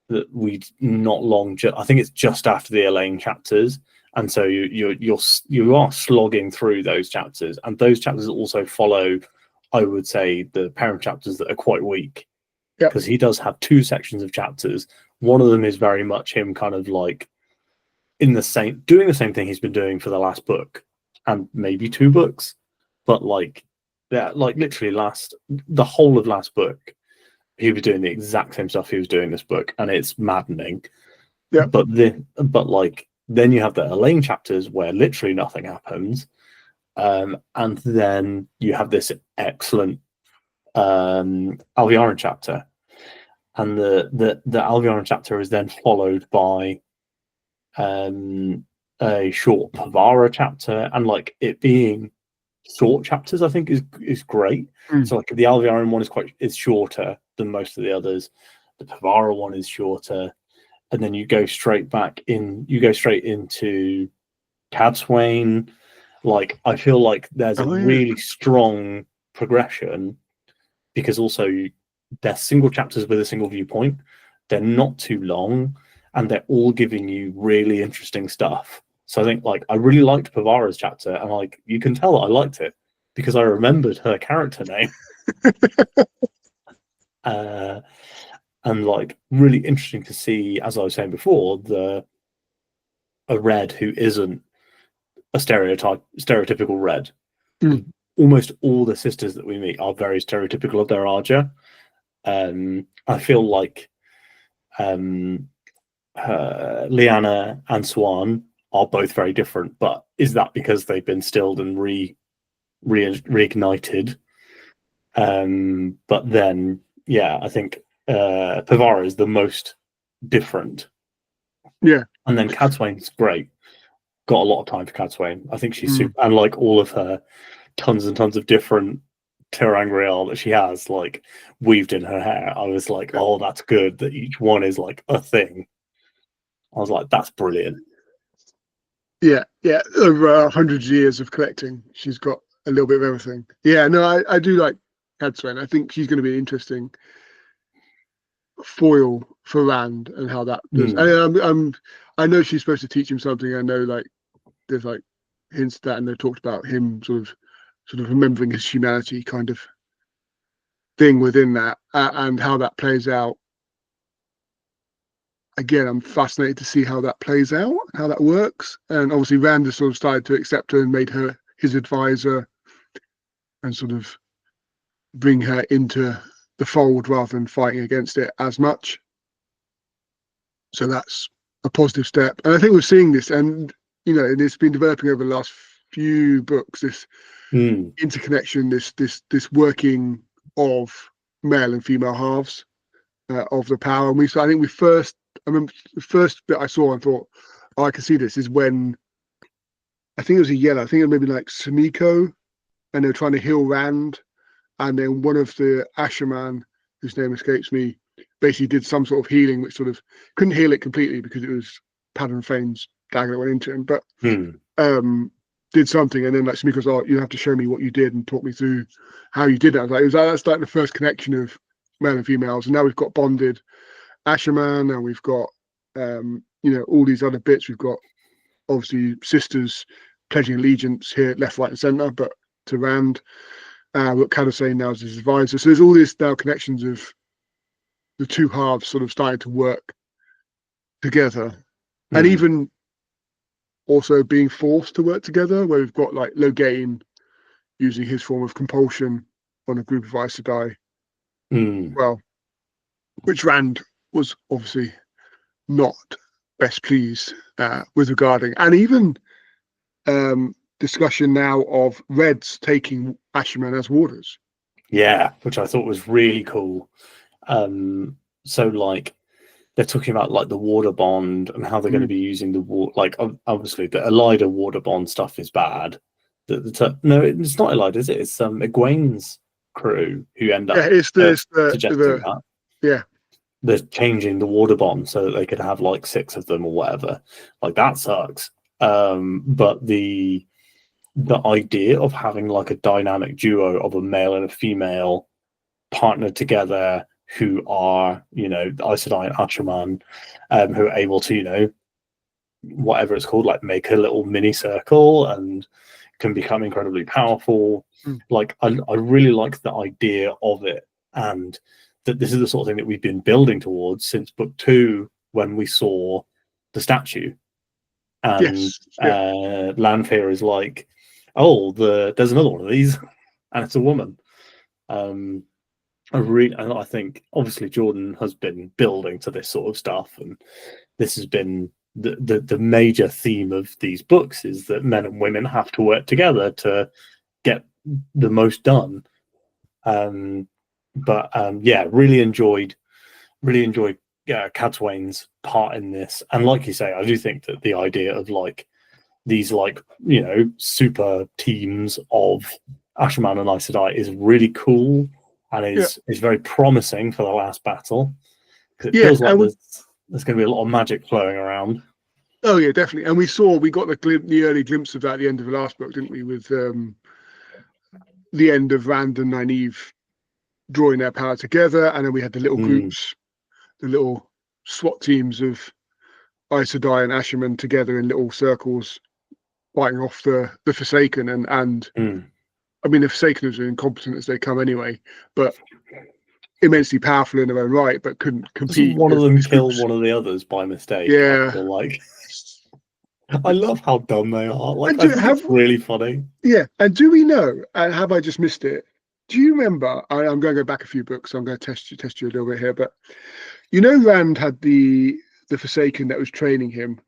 that we not long. I think it's just after the Elaine chapters, and so you are slogging through those chapters, and those chapters also follow, I would say, the parent chapters that are quite weak, because he does have 2 sections of chapters. One of them is very much him kind of like doing the same thing he's been doing for the last book and maybe 2 books, but like literally the whole of last book he was doing the exact same stuff he was doing this book, and it's maddening. But then you have the Elaine chapters where literally nothing happens, and then you have this excellent Alviarin chapter, and the Alviarin chapter is then followed by a short Pavara chapter, and like it being short chapters I think is great. So like the Alviarin one is shorter than most of the others, the Pavara one is shorter, and then you go straight into Cadsuane. Like, I feel like there's a really strong progression, because also they're single chapters with a single viewpoint, they're not too long, and they're all giving you really interesting stuff. So I think, like, I really liked Pavara's chapter, and like you can tell that I liked it because I remembered her character name. And like, really interesting to see, as I was saying before, a Red who isn't a stereotypical Red. Almost all the sisters that we meet are very stereotypical of their Arja. I feel like Lyanna and Swan are both very different, but is that because they've been stilled and reignited? But then, I think Pavara is the most different. Yeah. And then Cadsuane's great. Got a lot of time for Cadsuane. I think she's super, and like all of her tons and tons of different ter'angreal that she has like weaved in her hair. I was like, oh, that's good that each one is like a thing. I was like, that's brilliant. Yeah. Over 100 years of collecting, she's got a little bit of everything. Yeah, no, I do like Cadsuane. I think she's going to be an interesting foil for Rand and how that does. I know she's supposed to teach him something. I know like there's like hints at that, and they talked about him sort of remembering his humanity kind of thing within that, and how that plays out. Again, I'm fascinated to see how that plays out, how that works. And obviously Rand has sort of started to accept her and made her his advisor and sort of bring her into the fold rather than fighting against it as much. So that's a positive step. And I think we're seeing this, and and it's been developing over the last few books, this interconnection, this working of male and female halves of the power. And I remember the first bit I saw and thought, oh, I can see this, is when I think it was a yellow, I think it was maybe like Sumiko, and they were trying to heal Rand, and then one of the Asherman, whose name escapes me, basically did some sort of healing, which sort of couldn't heal it completely because it was Padden Fane's dagger that went into him, but did something. And then like Sumiko's, oh, you have to show me what you did and talk me through how you did it. I was like, that's like the first connection of male and females, and now we've got bonded Asherman, and we've got all these other bits. We've got obviously sisters pledging allegiance here, left, right, and centre, but to Rand. What Cadsuane now is his advisor. So there's all this now connections of the two halves sort of starting to work together, and even also being forced to work together, where we've got like Logain using his form of compulsion on a group of Aes Sedai. Well, which Rand was obviously not best pleased with regarding, and even discussion now of Reds taking Asherman as warders. Yeah, which I thought was really cool. So like they're talking about like the warder bond and how they're going to be using the like obviously the Elida warder bond stuff is bad. No, it's not Elida, is it? It's Egwene's crew who end up suggesting that. Yeah. They're changing the warder bond so that they could have like 6 of them or whatever. Like that sucks. But the idea of having like a dynamic duo of a male and a female partnered together who are, Aes Sedai and Asherman, who are able to, whatever it's called, like make a little mini circle and can become incredibly powerful. Like I really like the idea of it, and that this is the sort of thing that we've been building towards since book 2 when we saw the statue. And Lanfear is like, oh, there's another one of these, and it's a woman. I think obviously Jordan has been building to this sort of stuff, and this has been the major theme of these books, is that men and women have to work together to get the most done. Really enjoyed Cadsuane's part in this, and like you say, I do think that the idea of like these super teams of Asherman and Aes Sedai is really cool, and is very promising for the last battle, because it feels like there's going to be a lot of magic flowing around. Oh yeah, definitely. And we got the early glimpse of that at the end of the last book, didn't we? With the end of Rand and Nynaeve drawing their power together, and then we had the little groups, the little SWAT teams of Aes Sedai and Asherman together in little circles, fighting off the Forsaken, and I mean, the Forsaken are incompetent as they come anyway, but immensely powerful in their own right, but couldn't compete. Doesn't one of them kill one of the others by mistake? Yeah. I love how dumb they are. Like, I think it's really funny. Yeah, and do we know, and have I just missed it? Do you remember, I'm going to go back a few books, so I'm going to test you a little bit here, but Rand had the Forsaken that was training him,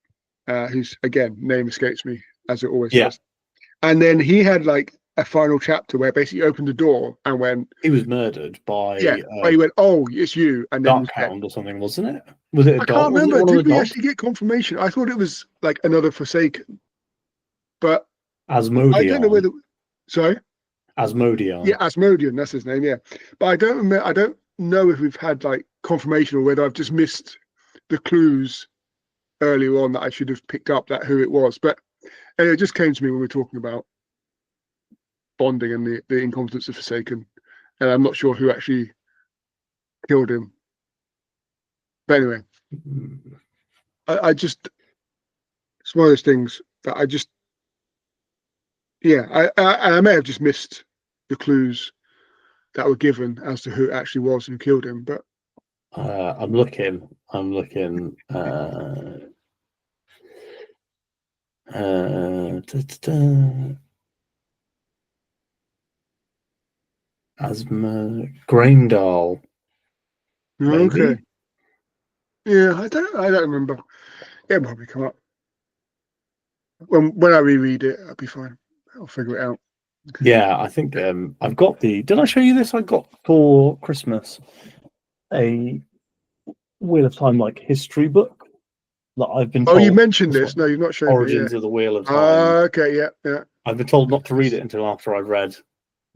whose, again, name escapes me, as it always does. And then he had like a final chapter where basically he opened the door and went... He was murdered by... where he went, oh, it's you. And then Darkhound or something, wasn't it? Was it a dog? I can't remember. Did we actually get confirmation? I thought it was like another Forsaken. But... Asmodeon. I don't know whether... Sorry? Asmodeon. Yeah, Asmodeon, that's his name, yeah. But I don't know if we've had like confirmation, or whether I've just missed the clues earlier on that I should have picked up that who it was. But anyway, it just came to me when we were talking about bonding and the incompetence of Forsaken, and I'm not sure who actually killed him. But anyway, I just, it's one of those things that I just, yeah, I may have just missed the clues that were given as to who it actually was who killed him, but I'm looking. Asthma Graindal, maybe. okay. Yeah, I don't remember. It'll probably come up. When I reread it, I'll be fine. I'll figure it out. Yeah, I think I've got the. Did I show you this? I got for Christmas a Wheel of Time like history book that I've been told. Oh, you mentioned this. No, you've not shown Origins me. of the Wheel of Time. Okay, yeah. I've been told not to read it until after I've read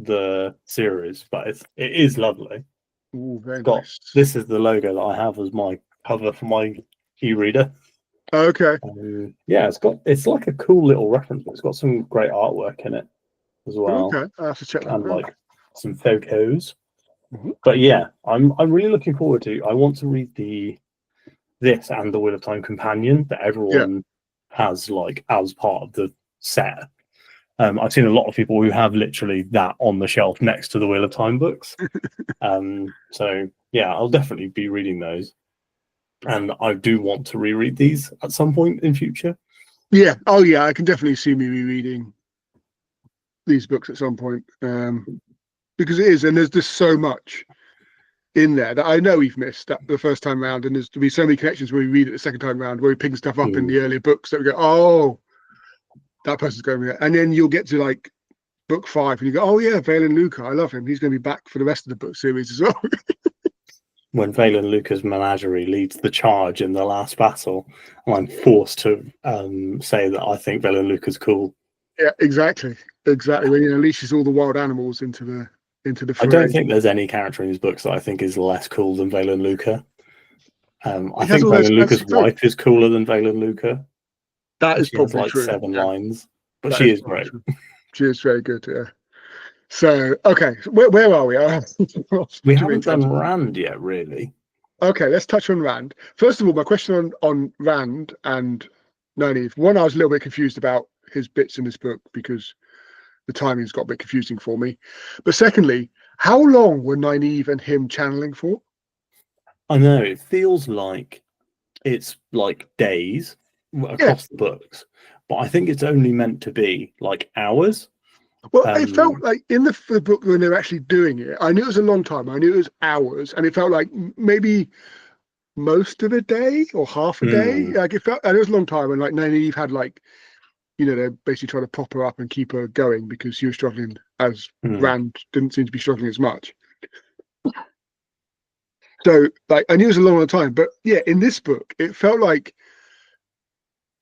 the series, but it is lovely. Ooh, very nice. This is the logo that I have as my cover for my e-reader. Okay. Yeah, it's like a cool little reference book. It's got some great artwork in it as well. Okay, I'll have to check that and out. like some photos. Mm-hmm. But yeah, I'm really looking forward to. I want to read this and the Wheel of Time Companion that everyone has like as part of the set. I've seen a lot of people who have literally that on the shelf next to the Wheel of Time books. So yeah, I'll definitely be reading those, and I do want to reread these at some point in future. Yeah. Oh yeah, I can definitely see me rereading these books at some point, because it is, and there's just so much in there that I know we've missed that the first time round, and there's to be so many connections when we read it the second time round, where we pick stuff up in the earlier books that we go, oh, that person's going there, and then you'll get to like book 5 and you go, oh yeah, Valen Luca, I love him, he's going to be back for the rest of the book series as well. When Valen Luca's menagerie leads the charge in the last battle, I'm forced to say that I think Valen Luca's cool. Yeah, exactly. When he unleashes all the wild animals into the fray. I don't think there's any character in his books that I think is less cool than Valen Luca. I think Valen Luca's wife is cooler than Valen Luca. That is probably has like true. 7 lines, but she is great. True. She is very good. Yeah. So okay, where are we? We haven't done Rand yet, really. Okay, let's touch on Rand. First of all, my question on Rand and Nynaeve. One, I was a little bit confused about his bits in this book because the timing's got a bit confusing for me. But secondly, how long were Nynaeve and him channeling for? I know, it feels like it's like days across the books, but I think it's only meant to be like hours. Well, it felt like in the book when they were actually doing it, I knew it was a long time. I knew it was hours, and it felt like maybe most of a day or half a day. Like it felt, and it was a long time. And like Nynaeve had like, they're basically trying to prop her up and keep her going because she was struggling, as Rand didn't seem to be struggling as much. So like I knew it was a long time, but yeah, in this book, it felt like,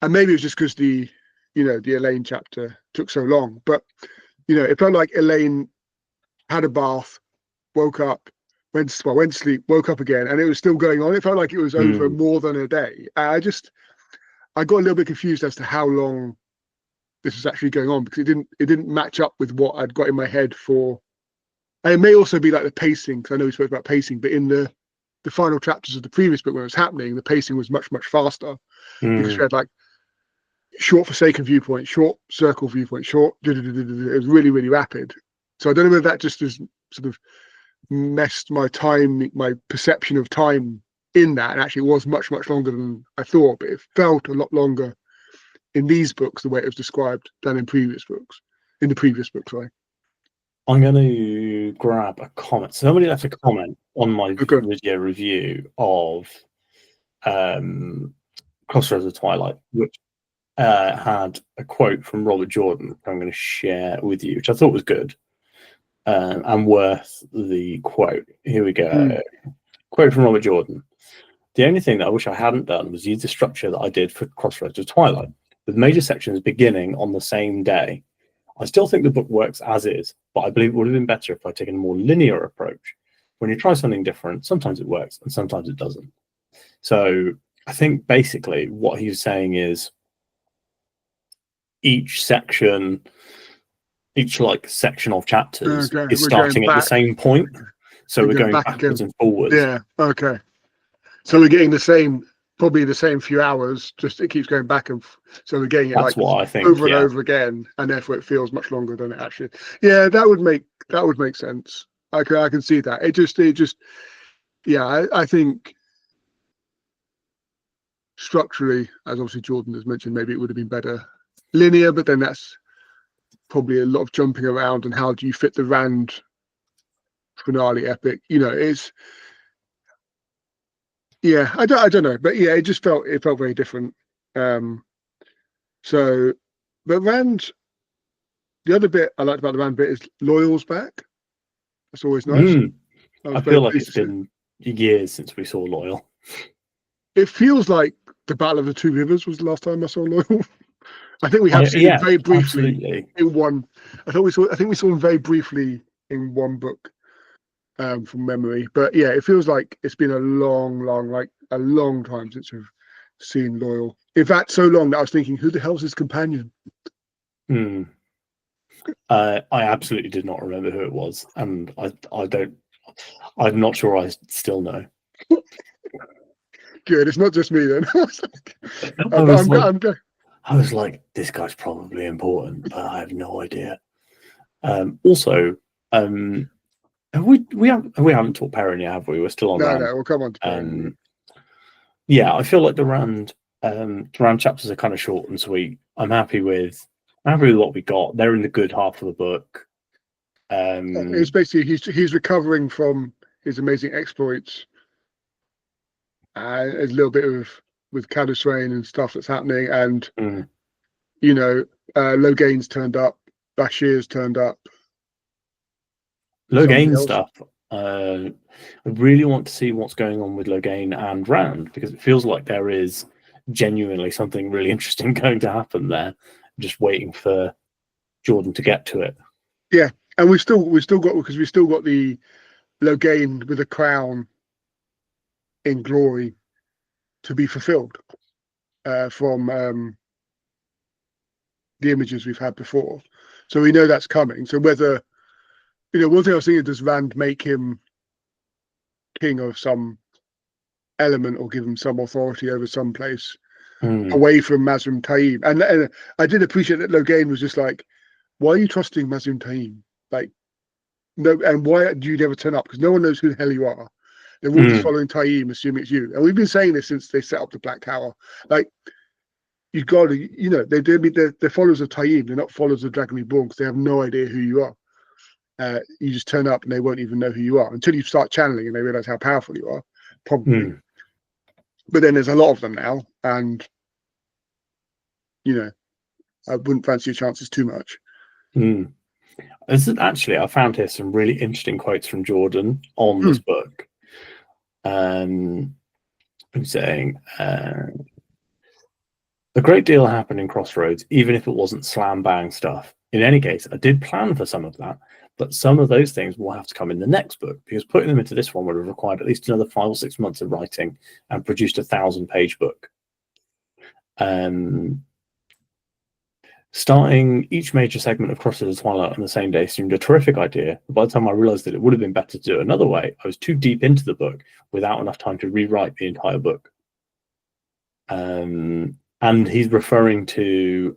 and maybe it was just because the Elaine chapter took so long, but it felt like Elaine had a bath, woke up, went to sleep, woke up again, and it was still going on. It felt like it was over more than a day. I got a little bit confused as to how long this was actually going on, because it didn't match up with what I'd got in my head for. And it may also be like the pacing, because I know we spoke about pacing, but in the final chapters of the previous book when it was happening, the pacing was much, much faster because we had like short Forsaken viewpoint, short Circle viewpoint, short. It was really, really rapid. So I don't know whether that just has sort of messed my perception of time in that. And actually, it was much, much longer than I thought, but it felt a lot longer in these books the way it was described than in previous books. In the previous book, sorry. I'm going to grab a comment. Somebody left a comment on my video review of Crossroads of Twilight, which had a quote from Robert Jordan, which I'm going to share with you, which I thought was good and worth the quote. Here we go. Quote from Robert Jordan. The only thing that I wish I hadn't done was use the structure that I did for Crossroads of Twilight, with major sections beginning on the same day. I still think the book works as is, but I believe it would have been better if I'd taken a more linear approach. When you try something different, sometimes it works and sometimes it doesn't. So I think basically what he's saying is each section like section of chapters Okay, is we're going starting at the back. same point, so we're going back backwards again. and forwards. Yeah. Okay. So we're getting probably the same few hours. Just it keeps going back so we're getting it That's like what I think. over and Yeah. over again, and therefore it feels much longer than it actually. Yeah, that would make sense. I can see that. It just yeah. I think structurally, as obviously Jordan has mentioned, maybe it would have been better linear, but then that's probably a lot of jumping around. And how do you fit the Rand finale epic? It's yeah. I don't know, but yeah, it felt very different. So, but Rand, the other bit I liked about the Rand bit is Loyal's back. That's always nice. I feel like it's been years since we saw Loyal. It feels like the Battle of the Two Rivers was the last time I saw Loyal. I think we have seen him very briefly in one. I think we saw him very briefly in one book, from memory. But yeah, it feels like it's been a long time since we've seen Loyal. In fact, so long that I was thinking, who the hell's his companion? I absolutely did not remember who it was, and I'm not sure I still know. Good, it's not just me then. I was like, this guy's probably important, but I have no idea. Also, we haven't talked Perrin yet, have we? We're still on Rand. No, we'll come on to Perrin. Yeah, I feel like the Rand chapters are kind of short and sweet. I'm happy with what we got. They're in the good half of the book. It's basically he's recovering from his amazing exploits. There's a little bit with Cadisrain and stuff that's happening, and Loghain's turned up, Bashir's turned up. Loghain stuff. I really want to see what's going on with Loghain and Rand, because it feels like there is genuinely something really interesting going to happen there. I'm just waiting for Jordan to get to it. Yeah, and we've still got the Loghain with a crown in glory to be fulfilled from the images we've had before, so we know that's coming. So whether one thing I was thinking, does Rand make him king of some element or give him some authority over some place away from Mazrim Taim? And I did appreciate that Loghain was just like, why are you trusting Mazrim Taim? Like, no, and why do you never turn up? Because no one knows who the hell you are. They're all just following Taim, assuming it's you. And we've been saying this since they set up the Black Tower. Like, you've got to, they're followers of Taim. They're not followers of Dragon Reborn, because they have no idea who you are. You just turn up and they won't even know who you are until you start channeling and they realize how powerful you are, probably. But then there's a lot of them now, and I wouldn't fancy your chances too much. I found here some really interesting quotes from Jordan on this book. I'm saying a great deal happened in Crossroads, even if it wasn't slam bang stuff. In any case, I did plan for some of that, but some of those things will have to come in the next book, because putting them into this one would have required at least another 5 or 6 months of writing and produced a 1,000-page book. Starting each major segment of Crossroads of Twilight on the same day seemed a terrific idea. But by the time I realized that it would have been better to do it another way, I was too deep into the book without enough time to rewrite the entire book. And he's referring to,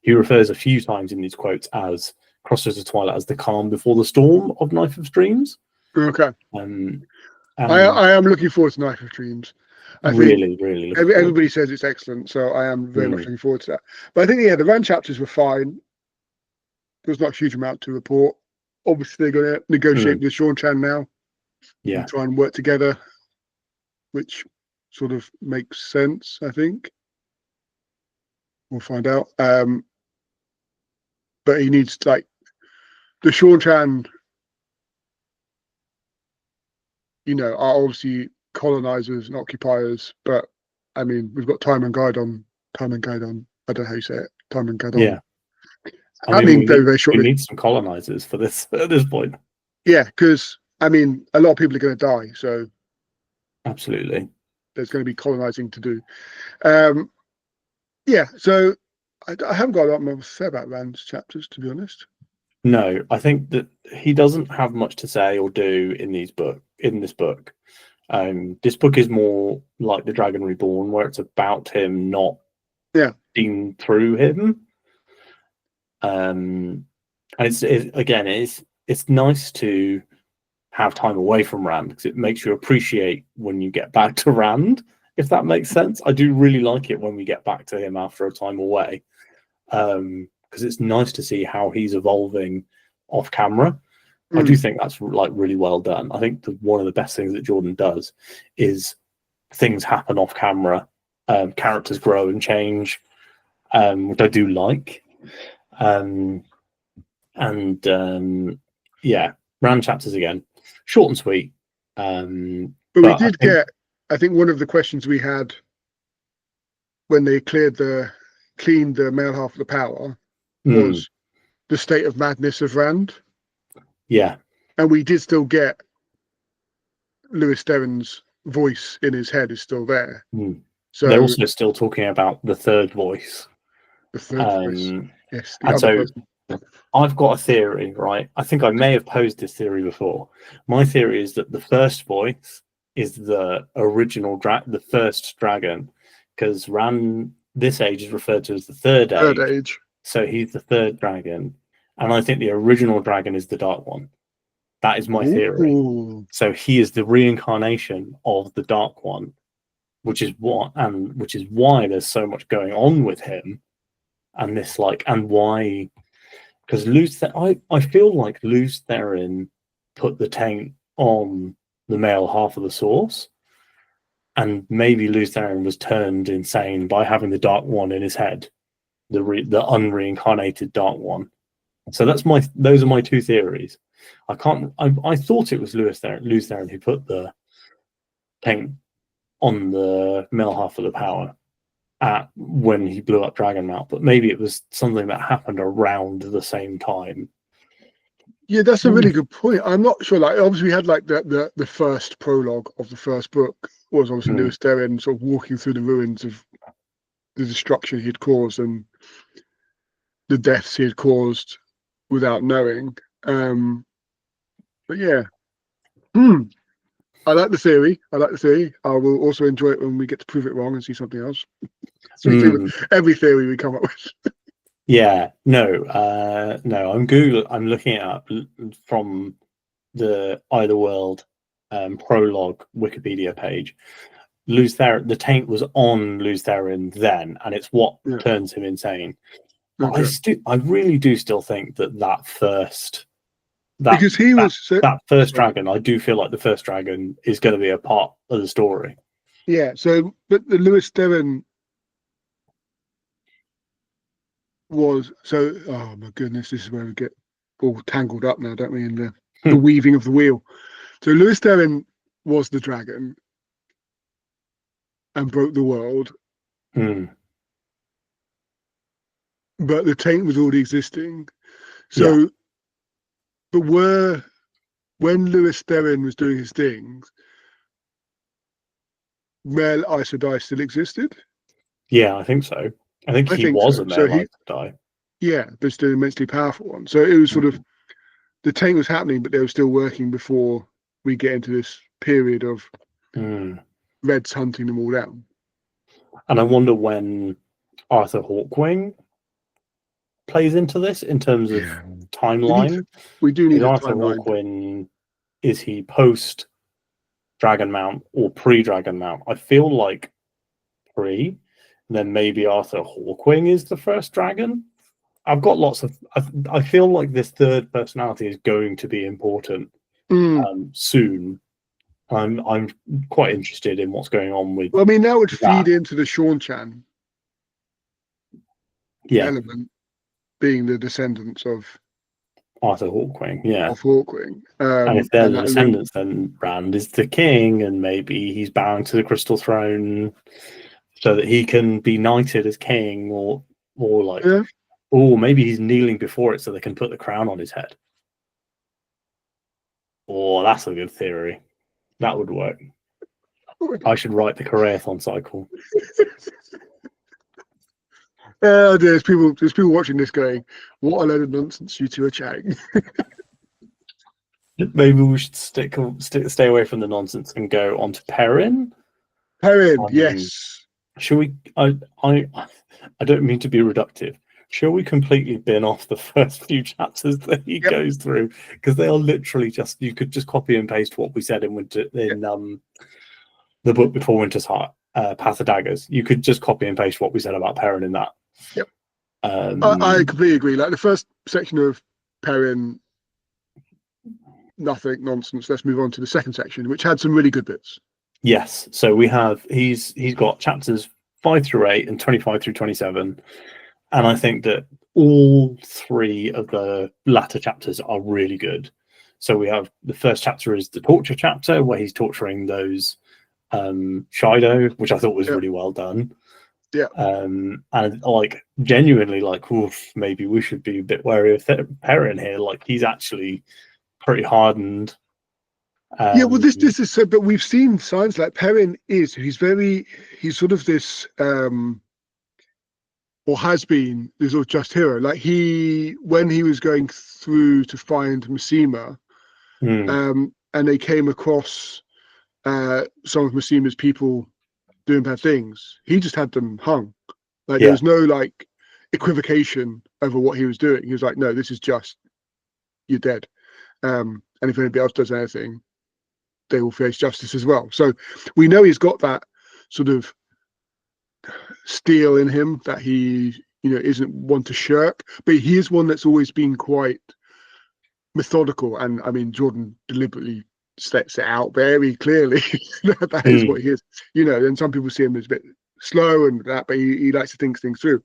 he refers a few times in these quotes as Crossroads of Twilight as the calm before the storm of Knife of Dreams. Okay. I am looking forward to Knife of Dreams. I think really everybody says it's excellent, so I am very much looking forward to that. But I think the Rand chapters were fine. There's not a huge amount to report. Obviously, they're going to negotiate with Sean Chan now. And try and work together, which sort of makes sense, I think. We'll find out. But he needs, like, the Sean Chan, are obviously colonizers and occupiers, but I mean, we've got Time and Guidon. I don't know how you say it. Time and Guidon. Yeah. I mean, very shortly. We need some colonizers for this at this point. Yeah, because I mean, a lot of people are going to die, so absolutely, there's going to be colonizing to do. Yeah, so I haven't got a lot more to say about Rand's chapters, to be honest. No, I think that he doesn't have much to say or do in this book. This book is more like The Dragon Reborn, where it's about him, not seen through him. And it's nice to have time away from Rand, because it makes you appreciate when you get back to Rand, if that makes sense. I do really like it when we get back to him after a time away, because it's nice to see how he's evolving off camera. I do think that's like really well done. I think one of the best things that Jordan does is things happen off camera, characters grow and change, which I do like. Yeah, Rand chapters again, short and sweet. But we did get, I think one of the questions we had when they cleaned the male half of the power was the state of madness of Rand. Yeah. And we did still get Lewis Derren's voice in his head is still there. So they're also still talking about the third voice. The third voice. Yes, the and other so person. I've got a theory, right? I think I may have posed this theory before. My theory is that the first voice is the original the first dragon, because Rand this age is referred to as the third age. So he's the third dragon, and I think the original dragon is the Dark One. That is my theory. So he is the reincarnation of the Dark One, which is why there's so much going on with him, and this and why. Because I feel like Luz Therin put the taint on the male half of the source, and maybe Luz Therin was turned insane by having the Dark One in his head, the unreincarnated Dark One. So those are my two theories. I thought it was Luz Therin who put the taint on the male half of the power when he blew up Dragonmount, but maybe it was something that happened around the same time. Yeah, that's a really good point. I'm not sure. Like, obviously, we had like the first prologue of the first book was obviously Lewis Derren sort of walking through the ruins of the destruction he had caused and the deaths he had caused without knowing. But yeah, I like the theory. I will also enjoy it when we get to prove it wrong and see something else. Every theory we come up with. Yeah, no. I'm looking it up from the Either World prologue Wikipedia page. Luz Therin, the taint was on Luz Therin then, and it's what turns him insane. But I really do still think that first. Because he was that first dragon. I do feel like the first dragon is going to be a part of the story. Yeah. So, but the Lewis Derren was so. Oh my goodness, this is where we get all tangled up now, don't we? In the weaving of the wheel. So Lewis Derren was the dragon and broke the world, but the taint was already existing. So. But when Lewis Derren was doing his things, Mel Aes Sedai still existed? Yeah, I think so. I think he was a Mel Aes Sedai. Yeah, but still immensely powerful one. So it was sort of, the taint was happening, but they were still working before we get into this period of Reds hunting them all down. And I wonder when Arthur Hawkwing plays into this in terms of timeline. We do need a Arthur timeline. Hawkwing, is he post Dragonmount or pre Dragonmount? I feel like pre. Then maybe Arthur Hawkwing is the first dragon. I've got lots of. I feel like this third personality is going to be important soon. I'm quite interested in what's going on with. Well, I mean, that would feed into the Sean Chan element, being the descendants of Arthur Hawkwing, of Hawkwing. And if they're the descendants, then Rand is the king, and maybe he's bowing to the Crystal Throne so that he can be knighted as king, or maybe he's kneeling before it so they can put the crown on his head. Oh, that's a good theory. That would work. I should write the Koreathon cycle. There's people watching this going, "What a load of nonsense you two are chatting." Maybe we should stay away from the nonsense and go on to Perrin. Perrin, yes. Shall we? I don't mean to be reductive. Shall we completely bin off the first few chapters that he goes through, because they are literally just, you could just copy and paste what we said in the book before Winter's Heart, Path of Daggers. You could just copy and paste what we said about Perrin in that. Yep. I completely agree. Like the first section of Perrin, nothing, nonsense. Let's move on to the second section, which had some really good bits. Yes. So we have he's got chapters 5 through 8 and 25 through 27, and I think that all three of the latter chapters are really good. So we have the first chapter is the torture chapter, where he's torturing those Shido, which I thought was really well done. Yeah. And like genuinely, like, oof, maybe we should be a bit wary of Perrin here. Like he's actually pretty hardened. Yeah, well, this is so, but we've seen signs like Perrin he's sort of this or has been this sort of just hero. Like when he was going through to find Mishima, and they came across some of Mishima's people doing bad things, he just had them hung. Like there was no like equivocation over what he was doing. He was like, no, this is just, you're dead. And if anybody else does anything, they will face justice as well. So we know he's got that sort of steel in him, that he, isn't one to shirk, but he is one that's always been quite methodical. And I mean, Jordan deliberately sets it out very clearly that is what he is. And some people see him as a bit slow and that, but he likes to think things through.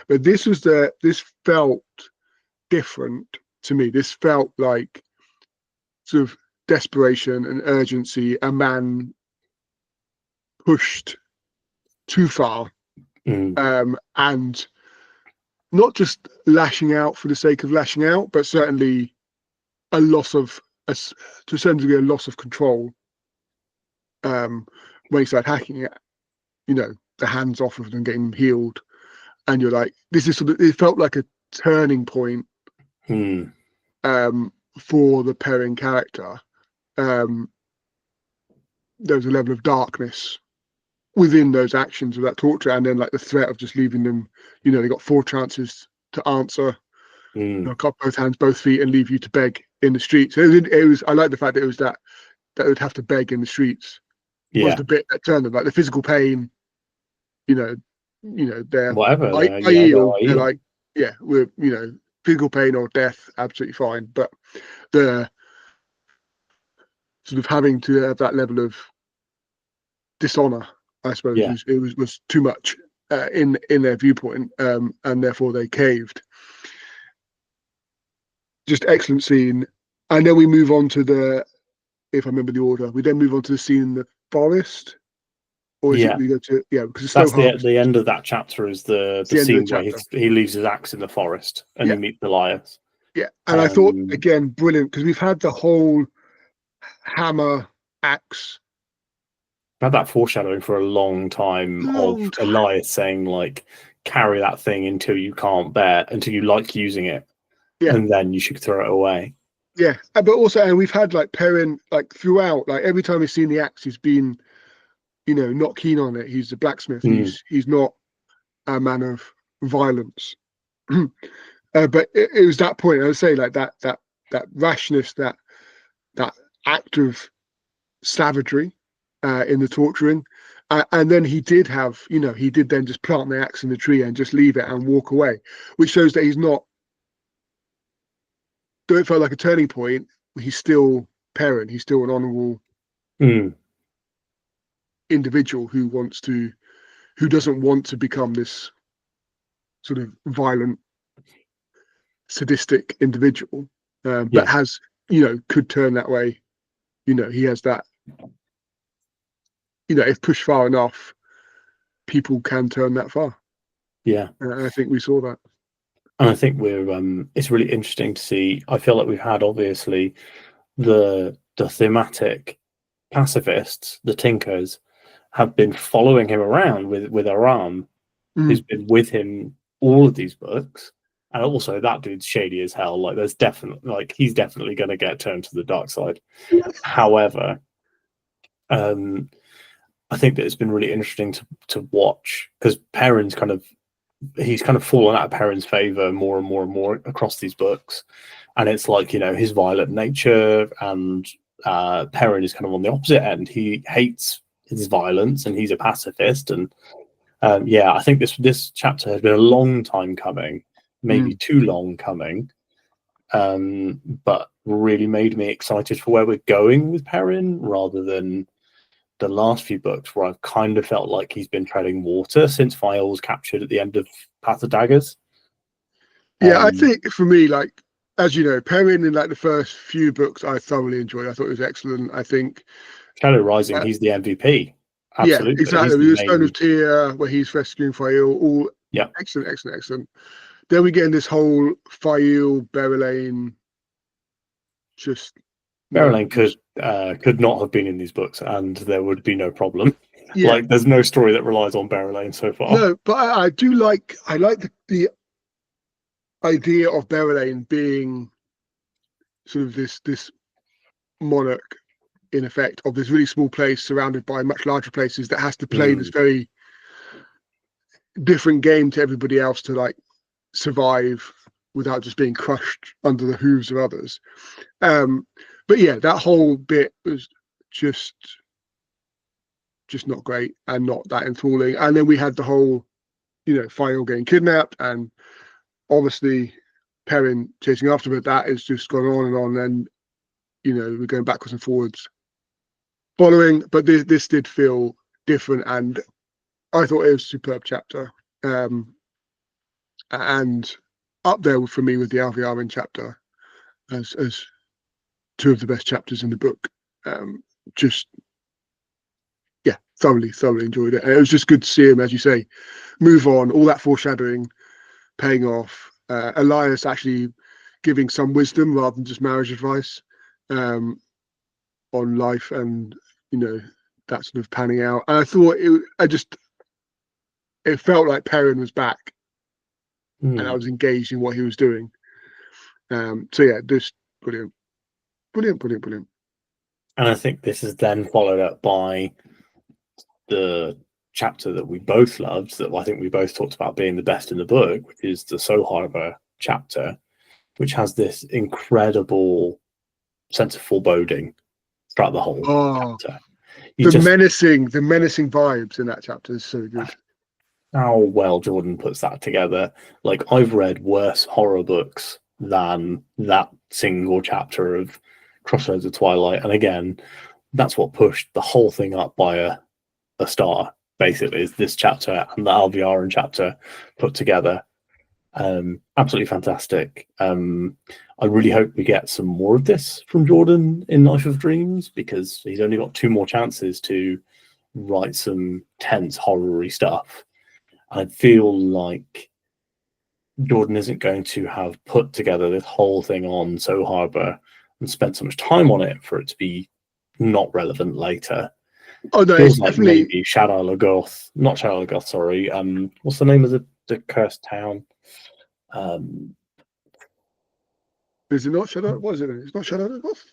But this felt different to me. This felt like sort of desperation and urgency, a man pushed too far, and not just lashing out for the sake of lashing out, but certainly to a certain degree, a loss of control. When he started hacking it, the hands off of them, getting healed, and you're like, this is it felt like a turning point for the Perrin character. There was a level of darkness within those actions of that torture, and then like the threat of just leaving them. They got 4 chances to answer. Cut both hands, both feet, and leave you to beg in the streets. It was. I like the fact that it was that would have to beg in the streets. Was the bit that turned them, like the physical pain. They're whatever. They're like, we're physical pain or death, absolutely fine, but the sort of having to have that level of dishonor, I suppose, was too much in their viewpoint, and therefore they caved. Just excellent scene. And then we move on to if I remember the order, we then move on to the scene in the forest. Or is it we go to, because it's that's so hard. The end of that chapter is the scene where he leaves his axe in the forest and you meet Goliath. Yeah, and I thought, again, brilliant, because we've had the whole hammer axe. I've had that foreshadowing for a long time of Elias saying, like, carry that thing until you can't bear, until you like using it, and then you should throw it away. Yeah, but also, and we've had like Perrin, like throughout, like every time he's seen the axe, he's been, not keen on it. He's a blacksmith. He's not a man of violence. But it was that point, I would say, like that rashness, that act of savagery in the torturing, and then he did then just plant the axe in the tree and just leave it and walk away, which shows that he's not. Though it felt like a turning point, he's still Perrin. He's still an honourable individual who doesn't want to become this sort of violent, sadistic individual, but has, could turn that way. He has that, if pushed far enough, people can turn that far. Yeah. And I think we saw that. And I think it's really interesting to see. I feel like we've had, obviously, the thematic pacifists, the Tinkers, have been following him around with Aram, who's been with him all of these books. And also, that dude's shady as hell. Like, there's definitely, like, he's definitely going to get turned to the dark side. However, I think that it's been really interesting to watch, because Perrin's he's kind of fallen out of Perrin's favor more and more and more across these books. And it's like, you know, his violent nature, and Perrin is kind of on the opposite end. He hates his violence and he's a pacifist. And yeah, I think this chapter has been a long time coming, maybe too long coming, but really made me excited for where we're going with Perrin, rather than the last few books where I've kind of felt like he's been treading water since Vial was captured at the end of Path of Daggers. Yeah, I think for me, like, as you know, Perrin in like the first few books I thoroughly enjoyed. I thought it was excellent. I think Shadow Rising, he's the MVP. Absolutely. Yeah, exactly. With the Stone of Tyr, where he's rescuing Fael, all excellent, excellent, excellent. Then we get in this whole Fael, Berylane, just Berylane could not have been in these books, and there would be no problem. Yeah. Like, there's no story that relies on Berylane so far. No, but I do like the idea of Berylane being sort of this monarch, in effect, of this really small place surrounded by much larger places, that has to play this very different game to everybody else to like survive without just being crushed under the hooves of others. But yeah, that whole bit was just not great and not that enthralling. And then we had the whole, you know, Fael getting kidnapped, and obviously Perrin chasing after, but that has just gone on, and you know, we're going backwards and forwards following. But this did feel different, and I thought it was a superb chapter, and up there for me with the Alviarin chapter as two of the best chapters in the book. Just yeah, thoroughly enjoyed it, and it was just good to see him, as you say, move on. All that foreshadowing paying off. Elias actually giving some wisdom rather than just marriage advice on life, and you know, that sort of panning out. And I thought it felt like Perrin was back, and I was engaged in what he was doing. So yeah, just brilliant. And I think this is then followed up by the chapter that we both loved, that I think we both talked about being the best in the book, which is the Soul Harbor chapter, which has this incredible sense of foreboding throughout the whole chapter. The menacing vibes in that chapter is so good. How well Jordan puts that together. Like, I've read worse horror books than that single chapter of Crossroads of Twilight, and again, that's what pushed the whole thing up by a star, basically, is this chapter and the Alviarin chapter put together. Absolutely fantastic. I really hope we get some more of this from Jordan in Knife of Dreams, because he's only got 2 more chances to write some tense, horror-y stuff. I feel like Jordan isn't going to have put together this whole thing on Soul Harbor and spent so much time on it for it to be not relevant later. Oh no, feels it's like definitely maybe Shadow Lagoth, not Shadow Lagoth, sorry. What's the name of the cursed town? Is it not Shadow? What is it? It's not Shadow Lagoth?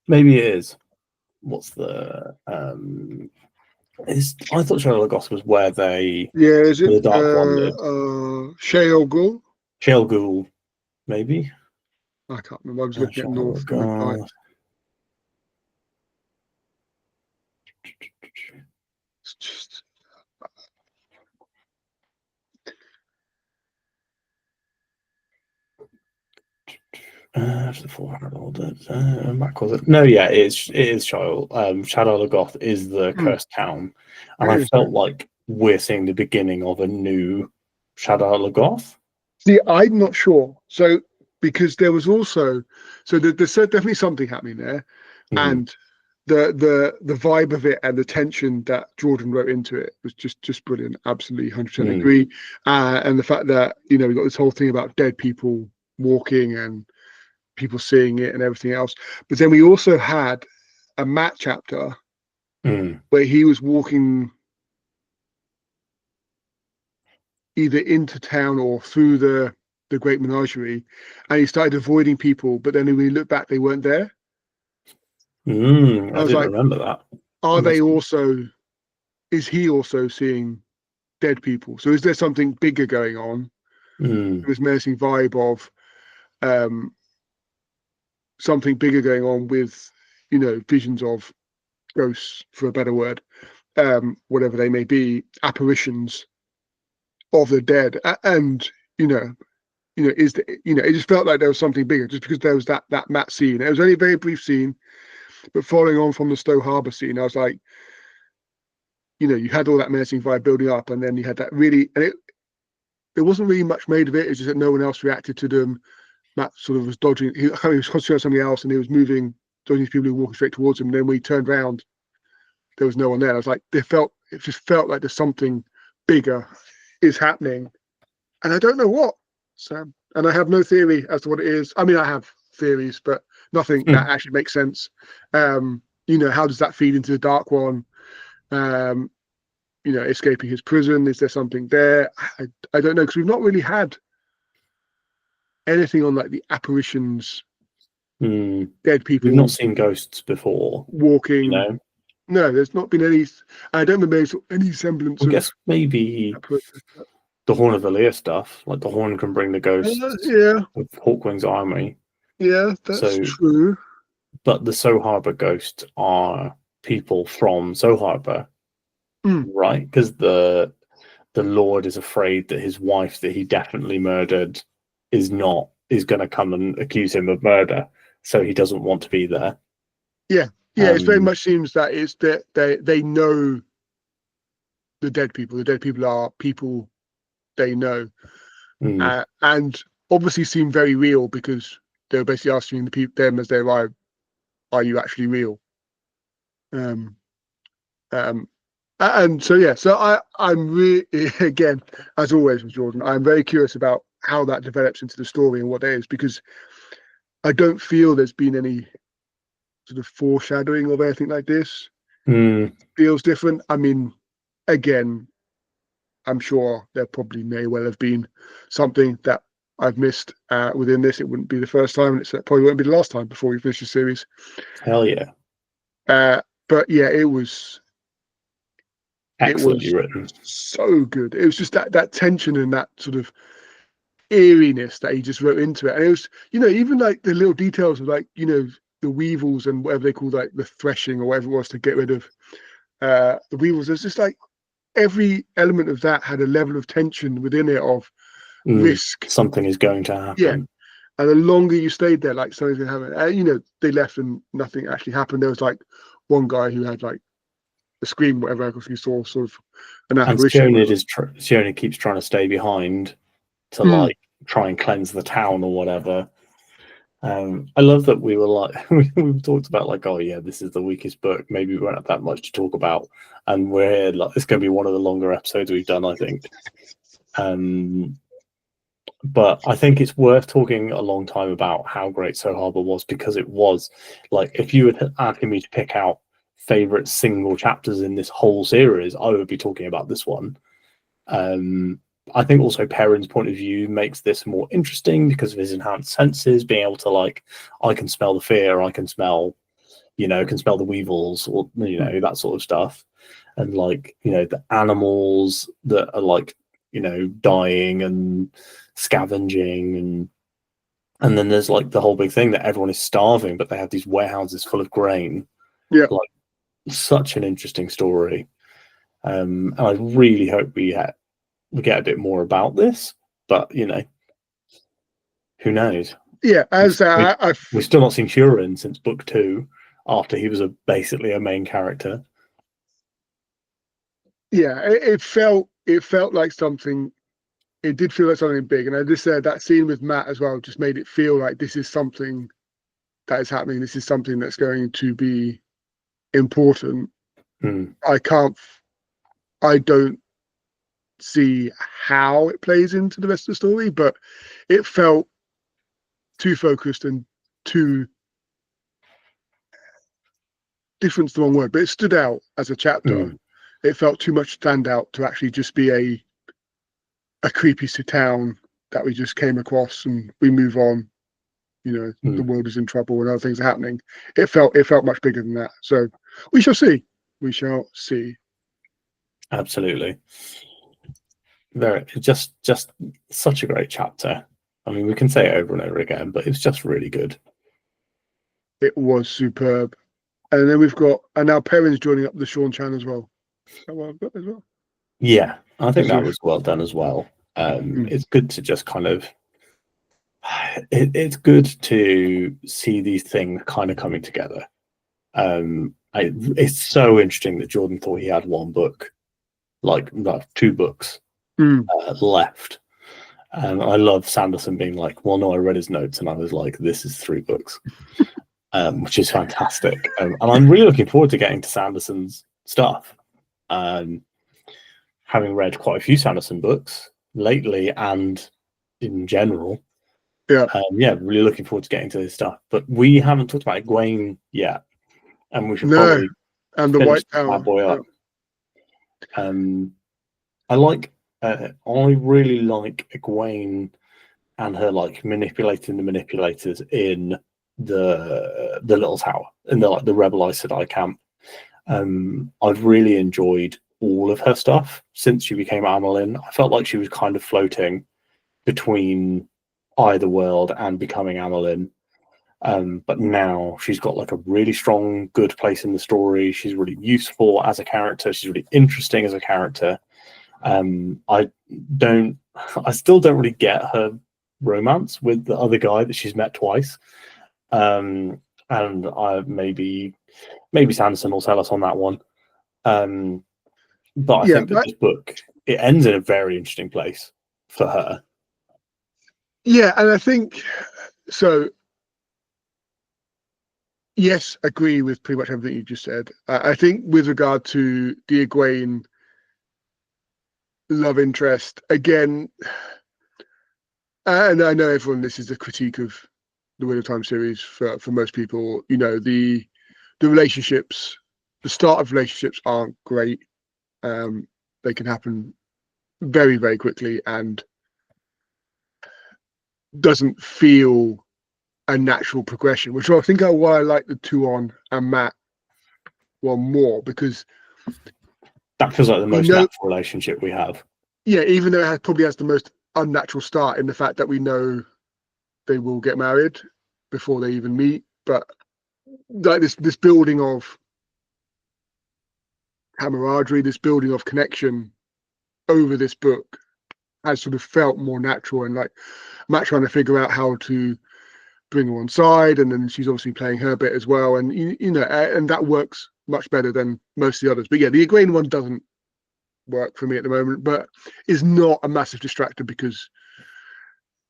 Maybe it is. What's the I thought Shadow Lagoth was where they is it the Dark One lived. Shale Ghul? Shale Ghul, maybe. I can't remember. I was looking at North. It's just No, yeah, it is Shadow Lagoth is the cursed town, and I felt like we're seeing the beginning of a new Shadow Lagoth. See, I'm not sure. So because there was also there's definitely something happening there, and the vibe of it and the tension that Jordan wrote into it was just brilliant. Absolutely, 100% agree. And the fact that, you know, we got this whole thing about dead people walking and people seeing it and everything else. But then we also had a Matt chapter where he was walking either into town or through the Great Menagerie, and he started avoiding people. But then when he looked back, they weren't there. I was didn't like, remember that. are they also? Is he also seeing dead people? So is there something bigger going on? This menacing vibe of something bigger going on with, visions of ghosts, for a better word, whatever they may be, apparitions of the dead, and it just felt like there was something bigger, just because there was that Matt scene. It was only a very brief scene, but following on from the Stowe Harbour scene, I was like, you had all that menacing vibe building up, and then you had that really, and there wasn't really much made of it. It's just that no one else reacted to them. Matt sort of was dodging. He was concentrating on something else, and he was moving, dodging these people who were walking straight towards him. And then when he turned around, there was no one there. I was like, it just felt like there's something bigger is happening, and I don't know what. So, and I have no theory as to what it is. I mean, I have theories, but nothing that actually makes sense. How does that feed into the Dark One? Escaping his prison. Is there something there? I don't know, because we've not really had anything on like the apparitions, dead people. We've not seen ghosts before walking. No, there's not been any. I don't remember any semblance. I guess maybe the Horn of Valir stuff, like the Horn can bring the ghosts. With Hawkwing's army. Yeah, that's true. But the Stowe Harbour ghosts are people from Stowe Harbour, right? Because the Lord is afraid that his wife, that he definitely murdered, is going to come and accuse him of murder, so he doesn't want to be there. Yeah, it very much seems that it's that they know the dead people. The dead people are people they know, and obviously seem very real, because they're basically asking them as they arrive, "Are you actually real?" And so I'm really, again, as always with Jordan, I'm very curious about how that develops into the story and what it is, because I don't feel there's been any sort of foreshadowing of anything like this. Feels different. I mean, again, I'm sure there probably may well have been something that I've missed within this. It wouldn't be the first time, and it probably won't be the last time before we finish the series. Hell yeah. But yeah, it was excellently written. So good. It was just that tension and that sort of eeriness that he just wrote into it. And it was, even like the little details of like, the weevils and whatever they call like the threshing or whatever it was to get rid of the weevils. There's just like every element of that had a level of tension within it of risk. Something is going to happen. Yeah. And the longer you stayed there, like something's going to happen. They left and nothing actually happened. There was like one guy who had like a scream, whatever, because he saw sort of an apparition. And Siona keeps trying to stay behind to like try and cleanse the town or whatever. I love that we were like, we talked about like, oh yeah, this is the weakest book. Maybe we won't have that much to talk about, and we're like, it's going to be one of the longer episodes we've done, I think. But I think it's worth talking a long time about how great Stowe Harbour was, because it was like, if you had asking me to pick out favorite single chapters in this whole series, I would be talking about this one. I think also Perrin's point of view makes this more interesting because of his enhanced senses, being able to like, I can smell the fear, I can smell, can smell the weevils, or that sort of stuff, and like the animals that are like dying and scavenging, and then there's like the whole big thing that everyone is starving, but they have these warehouses full of grain. Yeah, like such an interesting story. And I really hope we get a bit more about this, but who knows? Yeah, we've still not seen Huron since book 2, after he was basically a main character. Yeah, it felt like something. It did feel like something big, and I just said that scene with Matt as well just made it feel like this is something that is happening. This is something that's going to be important. I don't see how it plays into the rest of the story, but it felt too focused and too different's the wrong word, but it stood out as a chapter. It felt too much stand out to actually just be a creepy town that we just came across and we move on. You know, the world is in trouble and other things are happening. It felt much bigger than that. So we shall see. We shall see. Absolutely. Just such a great chapter. I mean, we can say it over and over again, but it's just really good. It was superb. And then we've got, and now Perrin's joining up the Sean Chan as well. Is that what I've got as well? Yeah, I think that was well done as well. It's good to just kind of, it's good to see these things kind of coming together. It's so interesting that Jordan thought he had one book, like two books left. And I love Sanderson being like, well, no, I read his notes and I was like, this is 3 books, which is fantastic. And I'm really looking forward to getting to Sanderson's stuff. Having read quite a few Sanderson books lately and in general. Really looking forward to getting to his stuff. But we haven't talked about Egwene yet. And we should probably and the White Tower. That boy up. I really like Egwene and her like manipulating the manipulators in the little tower in the Rebel Aes Sedai camp. I've really enjoyed all of her stuff since she became Amelin. I felt like she was kind of floating between either world and becoming Amelin. But now she's got like a really strong, good place in the story. She's really useful as a character. She's really interesting as a character. I still don't really get her romance with the other guy that she's met twice. And maybe Sanderson will tell us on that one. But I think that this book, it ends in a very interesting place for her. Yeah, and I think so. Yes, agree with pretty much everything you just said. I think with regard to the Egwene love interest, again, and I know everyone, this is a critique of the Wheel of Time series for most people. You know, the relationships, the start of relationships aren't great. They can happen very, very quickly and doesn't feel a natural progression, which I think why I like the Tuon and Matt one more, because that feels like the most natural relationship we have. Yeah, even though it probably has the most unnatural start in the fact that we know they will get married before they even meet, but like this building of camaraderie, this building of connection over this book has sort of felt more natural, and like Matt trying to figure out how to bring her on side, and then she's obviously playing her bit as well, and you know, and that works much better than most of the others. But yeah, the Egwene one doesn't work for me at the moment, but is not a massive distractor because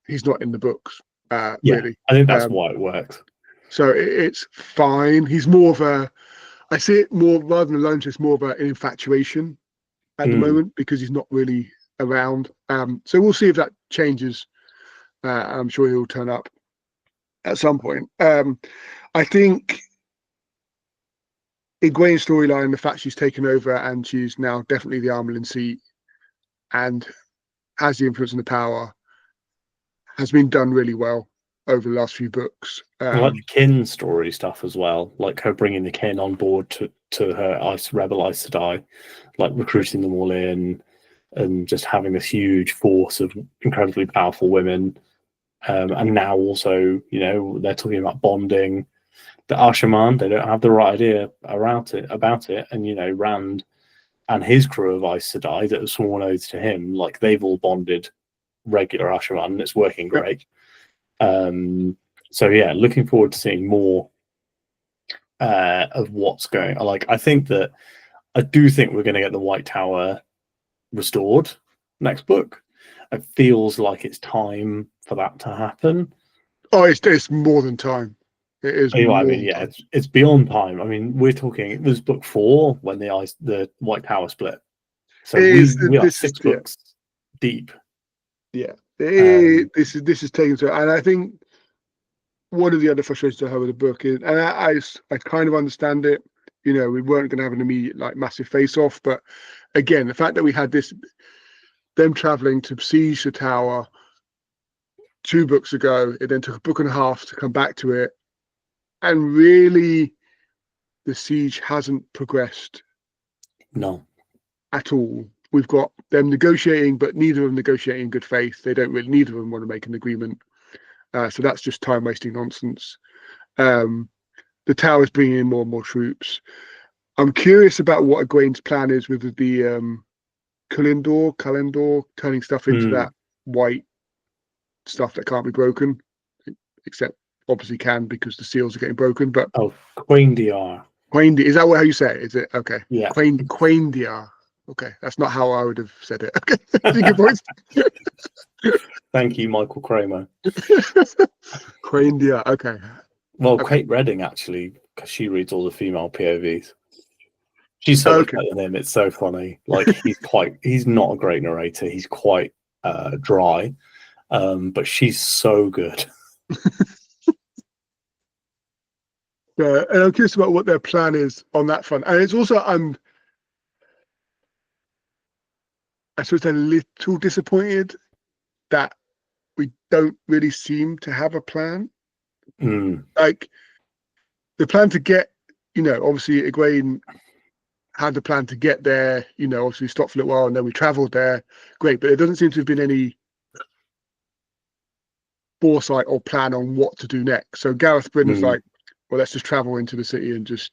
he's not in the books. Really, I think that's why it works. So it's fine. He's more of a, I see it more rather than a lone, it's more of an infatuation at the moment because he's not really around. So we'll see if that changes. I'm sure he'll turn up at some point. I think Egwene's storyline, the fact she's taken over and she's now definitely the Amelin seat and has the influence and the power, has been done really well over the last few books. I like the kin story stuff as well, like her bringing the kin on board to her Rebel Aes Sedai, like recruiting them all in and just having this huge force of incredibly powerful women. And now also, you know, they're talking about bonding. The Ashaman, they don't have the right idea about it. And, you know, Rand and his crew of Aes Sedai that have sworn oaths to him, like they've all bonded regular Ashaman and it's working great. So yeah, looking forward to seeing more of what's going on. Like, I do think we're going to get the White Tower restored next book. It feels like it's time for that to happen. Oh, it's more than time. It is. I mean, yeah, it's beyond time. I mean, we're talking. It was book 4 when the White Tower split. So we are 6 books deep. Yeah, this is taken to, and I think one of the other frustrations I have with the book is, and I kind of understand it. You know, we weren't going to have an immediate like massive face off, but again, the fact that we had this them traveling to siege the tower 2 books ago. It then took a book and a half to come back to it, and really, the siege hasn't progressed. No, at all. We've got them negotiating, but neither of them negotiating in good faith. They don't really. Neither of them want to make an agreement. So that's just time wasting nonsense. The tower's bringing in more and more troops. I'm curious about what Egwene's plan is with the Kalendor turning stuff into that white stuff that can't be broken, except obviously can because the seals are getting broken. But Quaindiar. Is that how you say it? Is it okay? Yeah. Quaindiar. Okay, that's not how I would have said it. Okay, good voice. Thank you, Michael Kramer. Quaindiar. Okay. Well, Kate Redding actually, because she reads all the female POVs. She's so much better than him. It's so funny. Like he's not a great narrator. He's quite dry, but she's so good. Yeah, and I'm curious about what their plan is on that front. And it's also I suppose they're a little disappointed that we don't really seem to have a plan. Like the plan to get, obviously Egwene had the plan to get there, obviously stopped for a little while and then we travelled there. Great, but there doesn't seem to have been any foresight or plan on what to do next. So Gareth Bryn is like, well, let's just travel into the city and just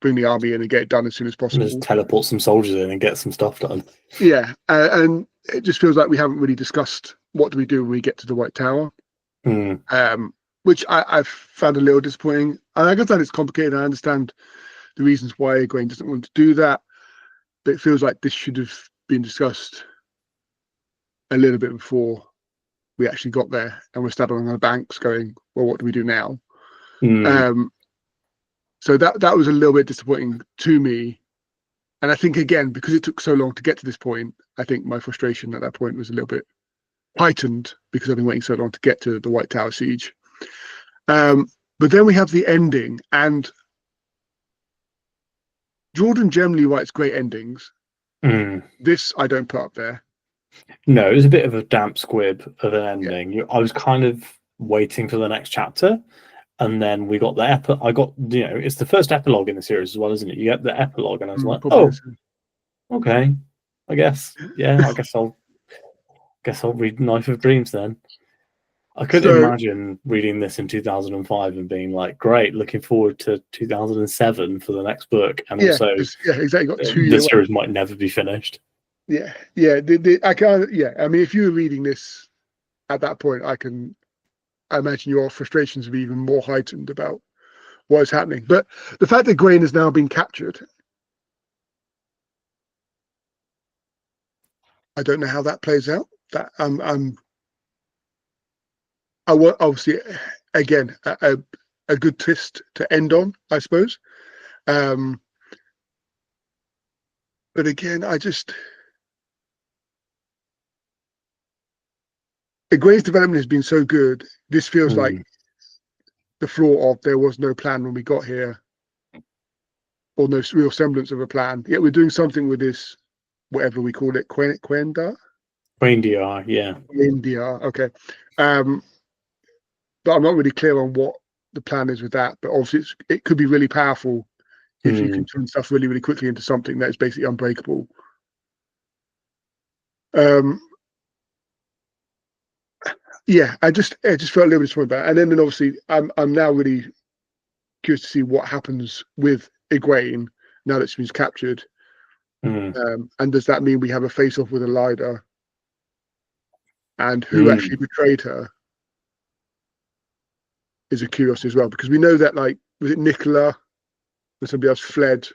bring the army in and get it done as soon as possible. Just teleport some soldiers in and get some stuff done. Yeah, and it just feels like we haven't really discussed what do we do when we get to the White Tower, which I've found a little disappointing. And I understand it's complicated. I understand the reasons why Egwene doesn't want to do that, but it feels like this should have been discussed a little bit before we actually got there, and we're standing on the banks going, well, what do we do now? So that was a little bit disappointing to me. And I think, again, because it took so long to get to this point, I think my frustration at that point was a little bit heightened because I've been waiting so long to get to the White Tower siege. But then we have the ending, and Jordan generally writes great endings. This I don't put up there. No, it was a bit of a damp squib of an ending. Yeah. I was kind of waiting for the next chapter. And then we got the it's the first epilogue in the series as well, isn't it? You get the epilogue, and I was like, okay, I guess, I guess I'll read Knife of Dreams then. I couldn't imagine reading this in 2005 and being like, great, looking forward to 2007 for the next book, and also, exactly, got 2 years. The series might never be finished. I mean, if you were reading this at that point, I imagine your frustrations would be even more heightened about what is happening. But the fact that Egwene has now been captured, I don't know how that plays out. That I want, obviously, again, a good twist to end on, I suppose. But again, Egwene's development has been so good. This feels like the flaw of there was no plan when we got here, or no real semblance of a plan. Yet we're doing something with this, whatever we call it, Quaindiar, yeah. Quaindiar, okay. But I'm not really clear on what the plan is with that. But obviously, it could be really powerful if you can turn stuff really, really quickly into something that is basically unbreakable. Yeah, I just felt a little bit disappointed about it. And then obviously I'm now really curious to see what happens with Egwene now that she's captured. And does that mean we have a face-off with Elida? And who actually betrayed her is a curiosity as well, because we know that, like, was it Nicola or somebody else fled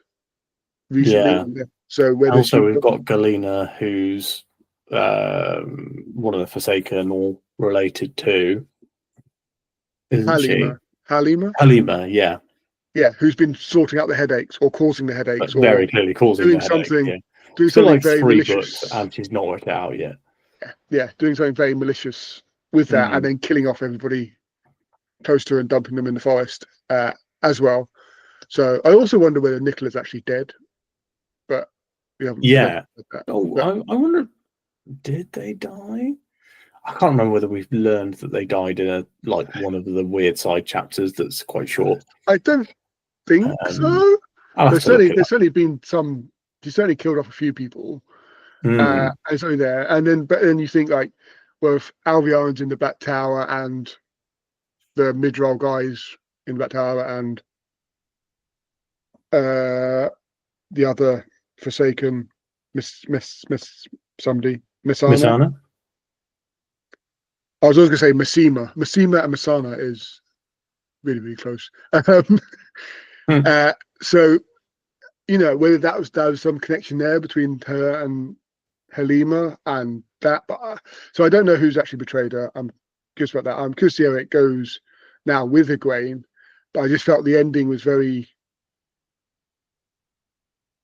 recently? Yeah. So also we've got Galena, who's one of the Forsaken, or related to, isn't Halima. she? Halima, yeah. Yeah, who's been sorting out the headaches or causing the headaches, but very clearly causing doing the headaches, something, doing something like very 3 malicious. books, and she's not worked it out yet. Yeah, doing something very malicious with that, and then killing off everybody close to her and dumping them in the forest as well. So I also wonder whether Nicola's actually dead, but we haven't. Yeah. That. I wonder. Did they die? I can't remember whether we've learned that they died in one of the weird side chapters that's quite short. I don't think so. I'll have to look There's certainly been some. He certainly killed off a few people. And it's only there, but then you think like, well, if Alviaren's in the Black Tower and the Midroll guys in the Black Tower and the other Forsaken Miss somebody Missana. I was always going to say Massima and Missana is really, really close. So, whether that was some connection there between her and Halima and that. But so I don't know who's actually betrayed her. I'm curious about that. I'm curious to see how it goes now with Egwene. But I just felt the ending was very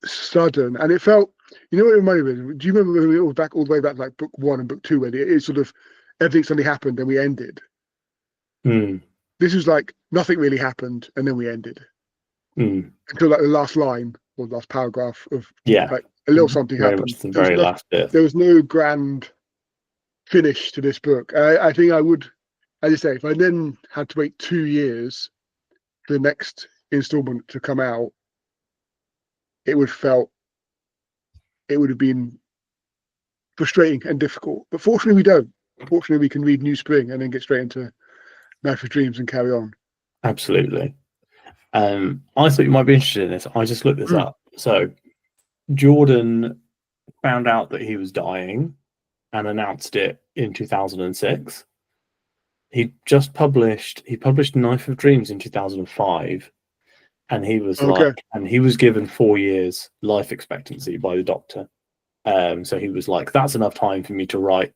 sudden, and it felt. You know what it reminded me of? Do you remember when we were back all the way back, like book 1 and book 2, where it sort of everything suddenly happened and we ended? This was like nothing really happened and then we ended until like the last line or the last paragraph of like a little something happened. The very last bit. There was no grand finish to this book. I think I would, as you say, if I then had to wait 2 years for the next installment to come out, it would have been frustrating and difficult. But fortunately, we don't. Fortunately, we can read New Spring and then get straight into Knife of Dreams and carry on. Absolutely. I thought you might be interested in this. I just looked this up. So Jordan found out that he was dying and announced it in 2006. He published Knife of Dreams in 2005. And he was he was given 4 years life expectancy by the doctor. So he was like, that's enough time for me to write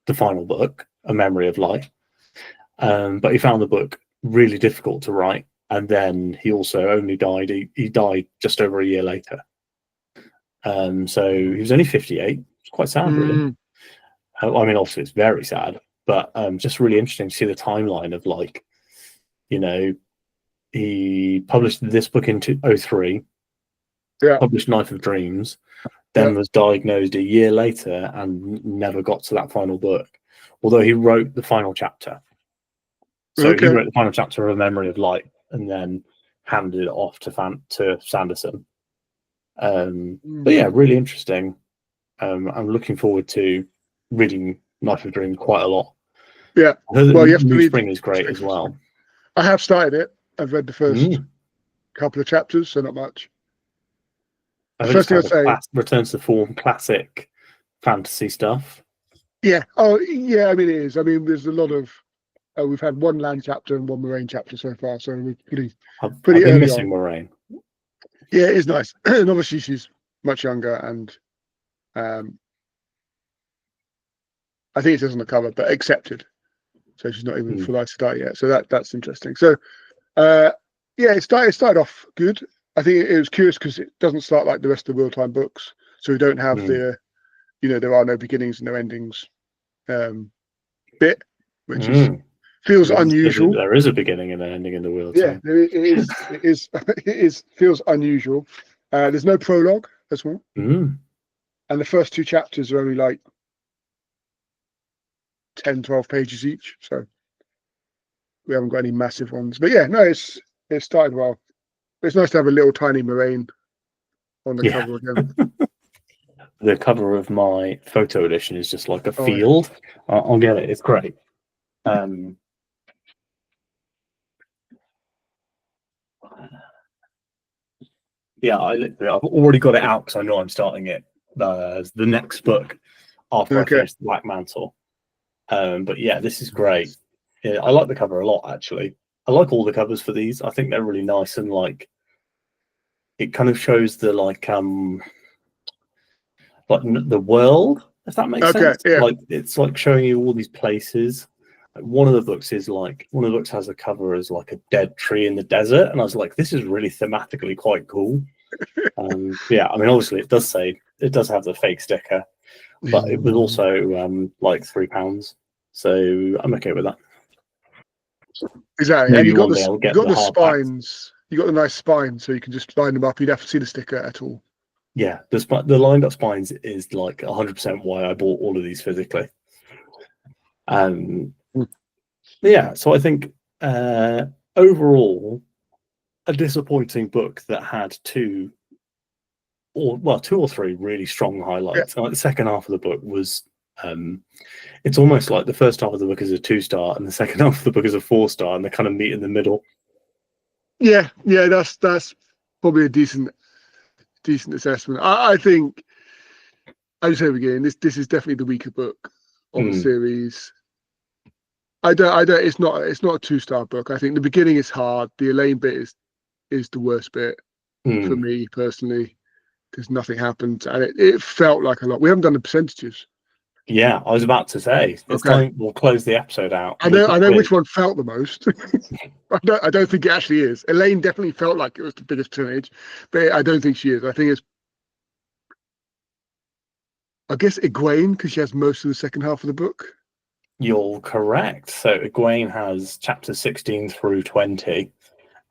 the final book, A Memory of Light. But he found the book really difficult to write. And then he also only died. He died just over a year later. So he was only 58. It's quite sad, really. I mean, obviously it's very sad, but just really interesting to see the timeline of he published this book in 2003, published Knife of Dreams, then was diagnosed a year later and never got to that final book, although he wrote the final chapter. So he wrote the final chapter of A Memory of Light and then handed it off to Sanderson. But yeah, really interesting. I'm looking forward to reading Knife of Dreams quite a lot. Yeah, well, you have to read Spring is great as well. I have started it. I've read the first couple of chapters, so not much. First thing I'd say, returns to form, classic fantasy stuff. Yeah. Oh, yeah. I mean, it is. I mean, there's a lot of. We've had one land chapter and one Moraine chapter so far, so we're pretty I've been missing Moraine. Yeah, it is nice, and obviously she's much younger, and I think it says on the cover, but accepted. So she's not even full ice start yet. So that's interesting. So. It started off good. I think it was curious because it doesn't start like the rest of the Wheel Time books, so we don't have there are no beginnings and no endings bit, which feels unusual. There is a beginning and an ending in the Wheel Time. Yeah, it feels unusual. There's no prologue as well, and the first 2 chapters are only like 10, 12 pages each, so. We haven't got any massive ones, but it started well. It's nice to have a little tiny Moraine on the cover again. The cover of my photo edition is just like a field. Yeah. I'll get it. It's great. I've already got it out because I know I'm starting it. The next book after I finish the Black Mantle. But yeah, this is great. Yeah, I like the cover a lot, actually. I like all the covers for these. I think they're really nice and it kind of shows the the world, if that makes sense. Yeah. It's showing you all these places. One of the books has a cover as like a dead tree in the desert, and I was like, this is really thematically quite cool. I mean, obviously it does have the fake sticker, but it was also like £3, so I'm okay with that. Exactly. Maybe and you got the spines. You got the nice spine, so you can just line them up. You'd have to see the sticker at all. Yeah, the lined up spines is like 100% why I bought all of these physically. Yeah, so I think overall, a disappointing book that had two or three really strong highlights. Like the second half of the book was, it's almost like the first half of the book is a 2-star and the second half of the book is a 4-star, and they kind of meet in the middle. Yeah, that's probably a decent assessment. I think, I just say again, this is definitely the weaker book of the series. I don't. It's not a 2-star book. I think the beginning is hard. The Elaine bit is the worst bit for me personally, because nothing happened and it felt like a lot. We haven't done the percentages. Yeah, I was about to say it's time we'll close the episode out. I know which one felt the most. I don't think it actually is. Elaine definitely felt like it was the biggest percentage, but I don't think she is. I think it's, I guess, Egwene, because she has most of the second half of the book. You're correct. So Egwene has chapters 16 through 20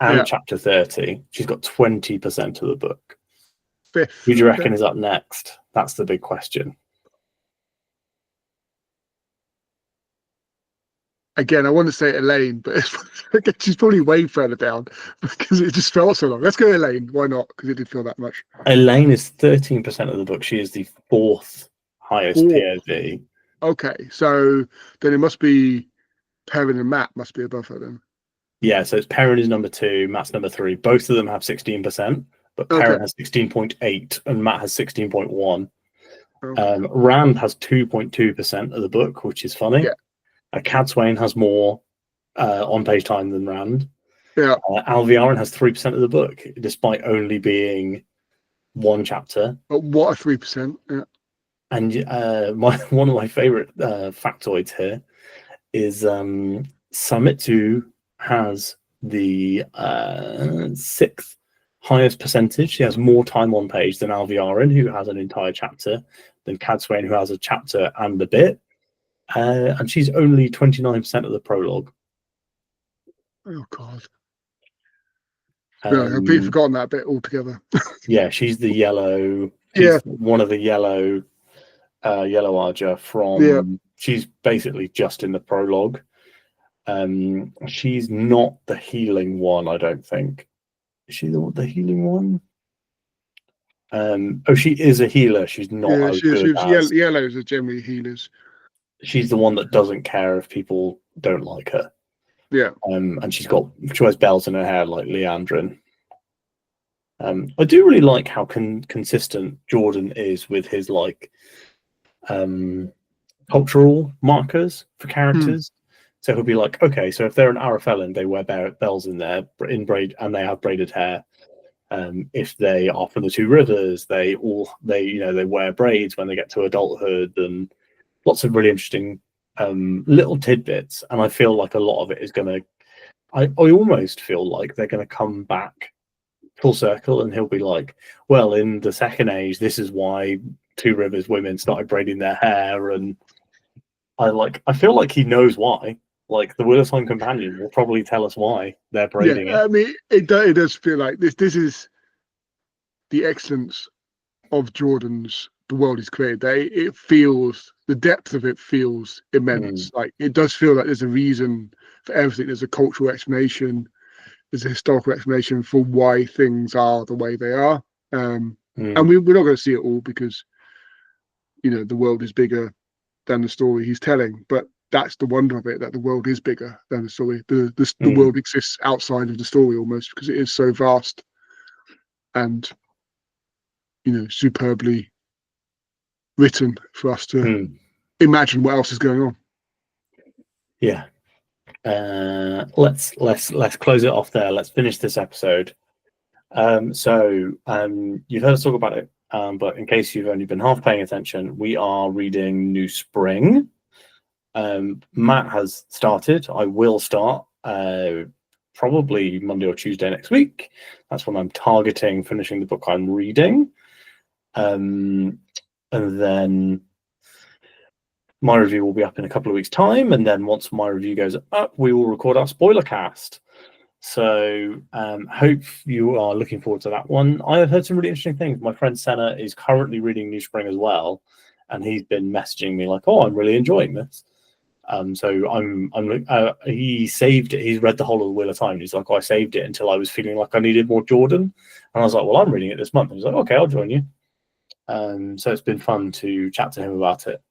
and chapter 30. She's got 20% of the book. Fifth. Who do you reckon is up next? That's the big question. Again, I want to say Elaine, but she's probably way further down because it just felt so long. Let's go Elaine. Why not? Because it did feel that much. Elaine is 13% of the book. She is the fourth highest POV. Okay, so then it must be Perrin and Matt must be above her then. Yeah, so it's Perrin is number 2, Matt's number 3. Both of them have 16%, but Perrin has 16.8 and Matt has 16.1. Rand has 2.2% of the book, which is funny. Yeah. Cadsuane has more on page time than Rand. Yeah. Alviarin has 3% of the book, despite only being one chapter. But what a 3%! Yeah. And one of my favorite factoids here is Samitsu has the 6th highest percentage. She has more time on page than Alviarin, who has an entire chapter, than Cadsuane, who has a chapter and a bit. And she's only 29% of the prologue. Oh God! I've completely forgotten that bit altogether. Yeah, she's the yellow. She's one of the yellow Archer from. Yeah. She's basically just in the prologue. She's not the healing one, I don't think. Is she the healing one? She is a healer. She's not as good as... Yellows are generally healers. She's the one that doesn't care if people don't like her. Yeah. And she wears bells in her hair like Leandrin. I do really like how consistent Jordan is with his cultural markers for characters. So he'll be like, okay, so if they're an Arafellan, they wear bells in braid, and they have braided hair. If they are from the Two Rivers, they wear braids when they get to adulthood, and lots of really interesting little tidbits. And I feel like a lot of it is going to, I almost feel like they're going to come back full circle, and he'll be like, well, in the Second Age, this is why Two Rivers women started braiding their hair. And I feel like he knows why. Like the Willisong Companion will probably tell us why they're braiding it. I mean, it does feel like this is the excellence of Jordan's The World He's Created. It feels, the depth of it feels immense. Like it does feel like there's a reason for everything. There's a cultural explanation. There's a historical explanation for why things are the way they are. And we're not going to see it all because, the world is bigger than the story he's telling. But that's the wonder of it, that the world is bigger than the story. The world exists outside of the story almost, because it is so vast and, superbly written for us to imagine what else is going on. Yeah. Let's close it off there. Let's finish this episode. So you've heard us talk about it, but in case you've only been half paying attention, we are reading New Spring. Matt has started. I will start probably Monday or Tuesday next week. That's when I'm targeting finishing the book I'm reading. And then my review will be up in a couple of weeks' time. And then once my review goes up, we will record our spoiler cast. So hope you are looking forward to that one. I have heard some really interesting things. My friend Senna is currently reading New Spring as well, and he's been messaging me like, "Oh, I'm really enjoying this." So he saved it. He's read the whole of the Wheel of Time. He's like, "Oh, I saved it until I was feeling like I needed more Jordan," and I was like, "Well, I'm reading it this month." And he's like, "Okay, I'll join you." So it's been fun to chat to him about it,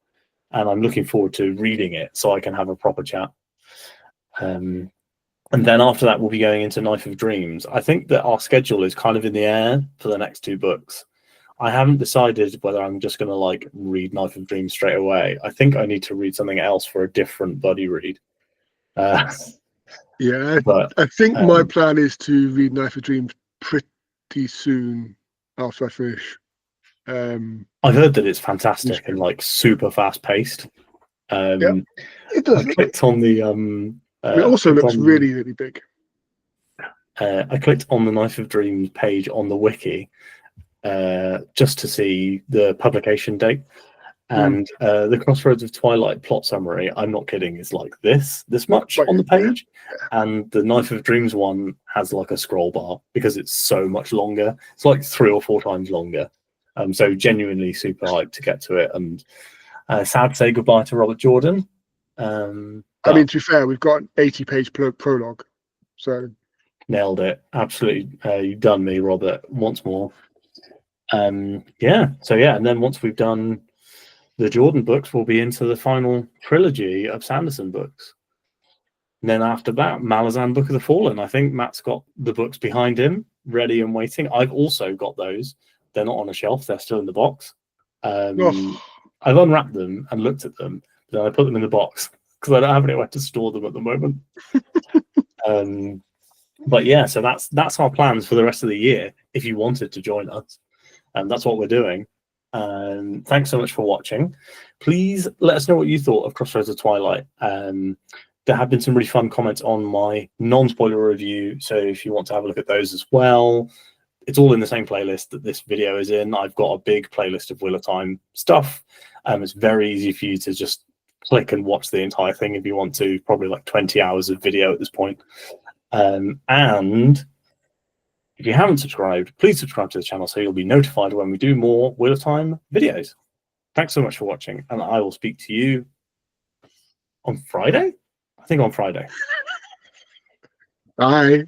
and I'm looking forward to reading it so I can have a proper chat. And then after that, we'll be going into Knife of Dreams. I think that our schedule is kind of in the air for the next 2 books. I haven't decided whether I'm just going to like read Knife of Dreams straight away. I think I need to read something else for a different buddy read. Yeah, But I think my plan is to read Knife of Dreams pretty soon after I finish. I've heard that it's fantastic and like super fast paced. Yeah, it does. I clicked on the it also looks really, really big. I clicked on the Knife of Dreams page on the wiki just to see the publication date. And the Crossroads of Twilight plot summary, I'm not kidding, is like this much on the page. And the Knife of Dreams one has like a scroll bar because it's so much longer. It's like 3 or 4 times longer. So genuinely super hyped to get to it. And sad to say goodbye to Robert Jordan. I mean, to be fair, we've got an 80-page prologue. So nailed it. Absolutely. You've done me, Robert, once more. Yeah. So yeah, and then once we've done the Jordan books, we'll be into the final trilogy of Sanderson books. And then after that, Malazan Book of the Fallen. I think Matt's got the books behind him, ready and waiting. I've also got those. They're not on a shelf. They're still in the box. I've unwrapped them and looked at them. Then I put them in the box because I don't have anywhere to store them at the moment. But yeah, so that's our plans for the rest of the year. If you wanted to join us, and that's what we're doing. Thanks so much for watching. Please let us know what you thought of Crossroads of Twilight. There have been some really fun comments on my non-spoiler review, so if you want to have a look at those as well, it's all in the same playlist that this video is in. I've got a big playlist of Wheel of Time stuff. It's very easy for you to just click and watch the entire thing if you want to. Probably like 20 hours of video at this point. And if you haven't subscribed, please subscribe to the channel so you'll be notified when we do more Wheel of Time videos. Thanks so much for watching, and I will speak to you on Friday? I think on Friday. Bye.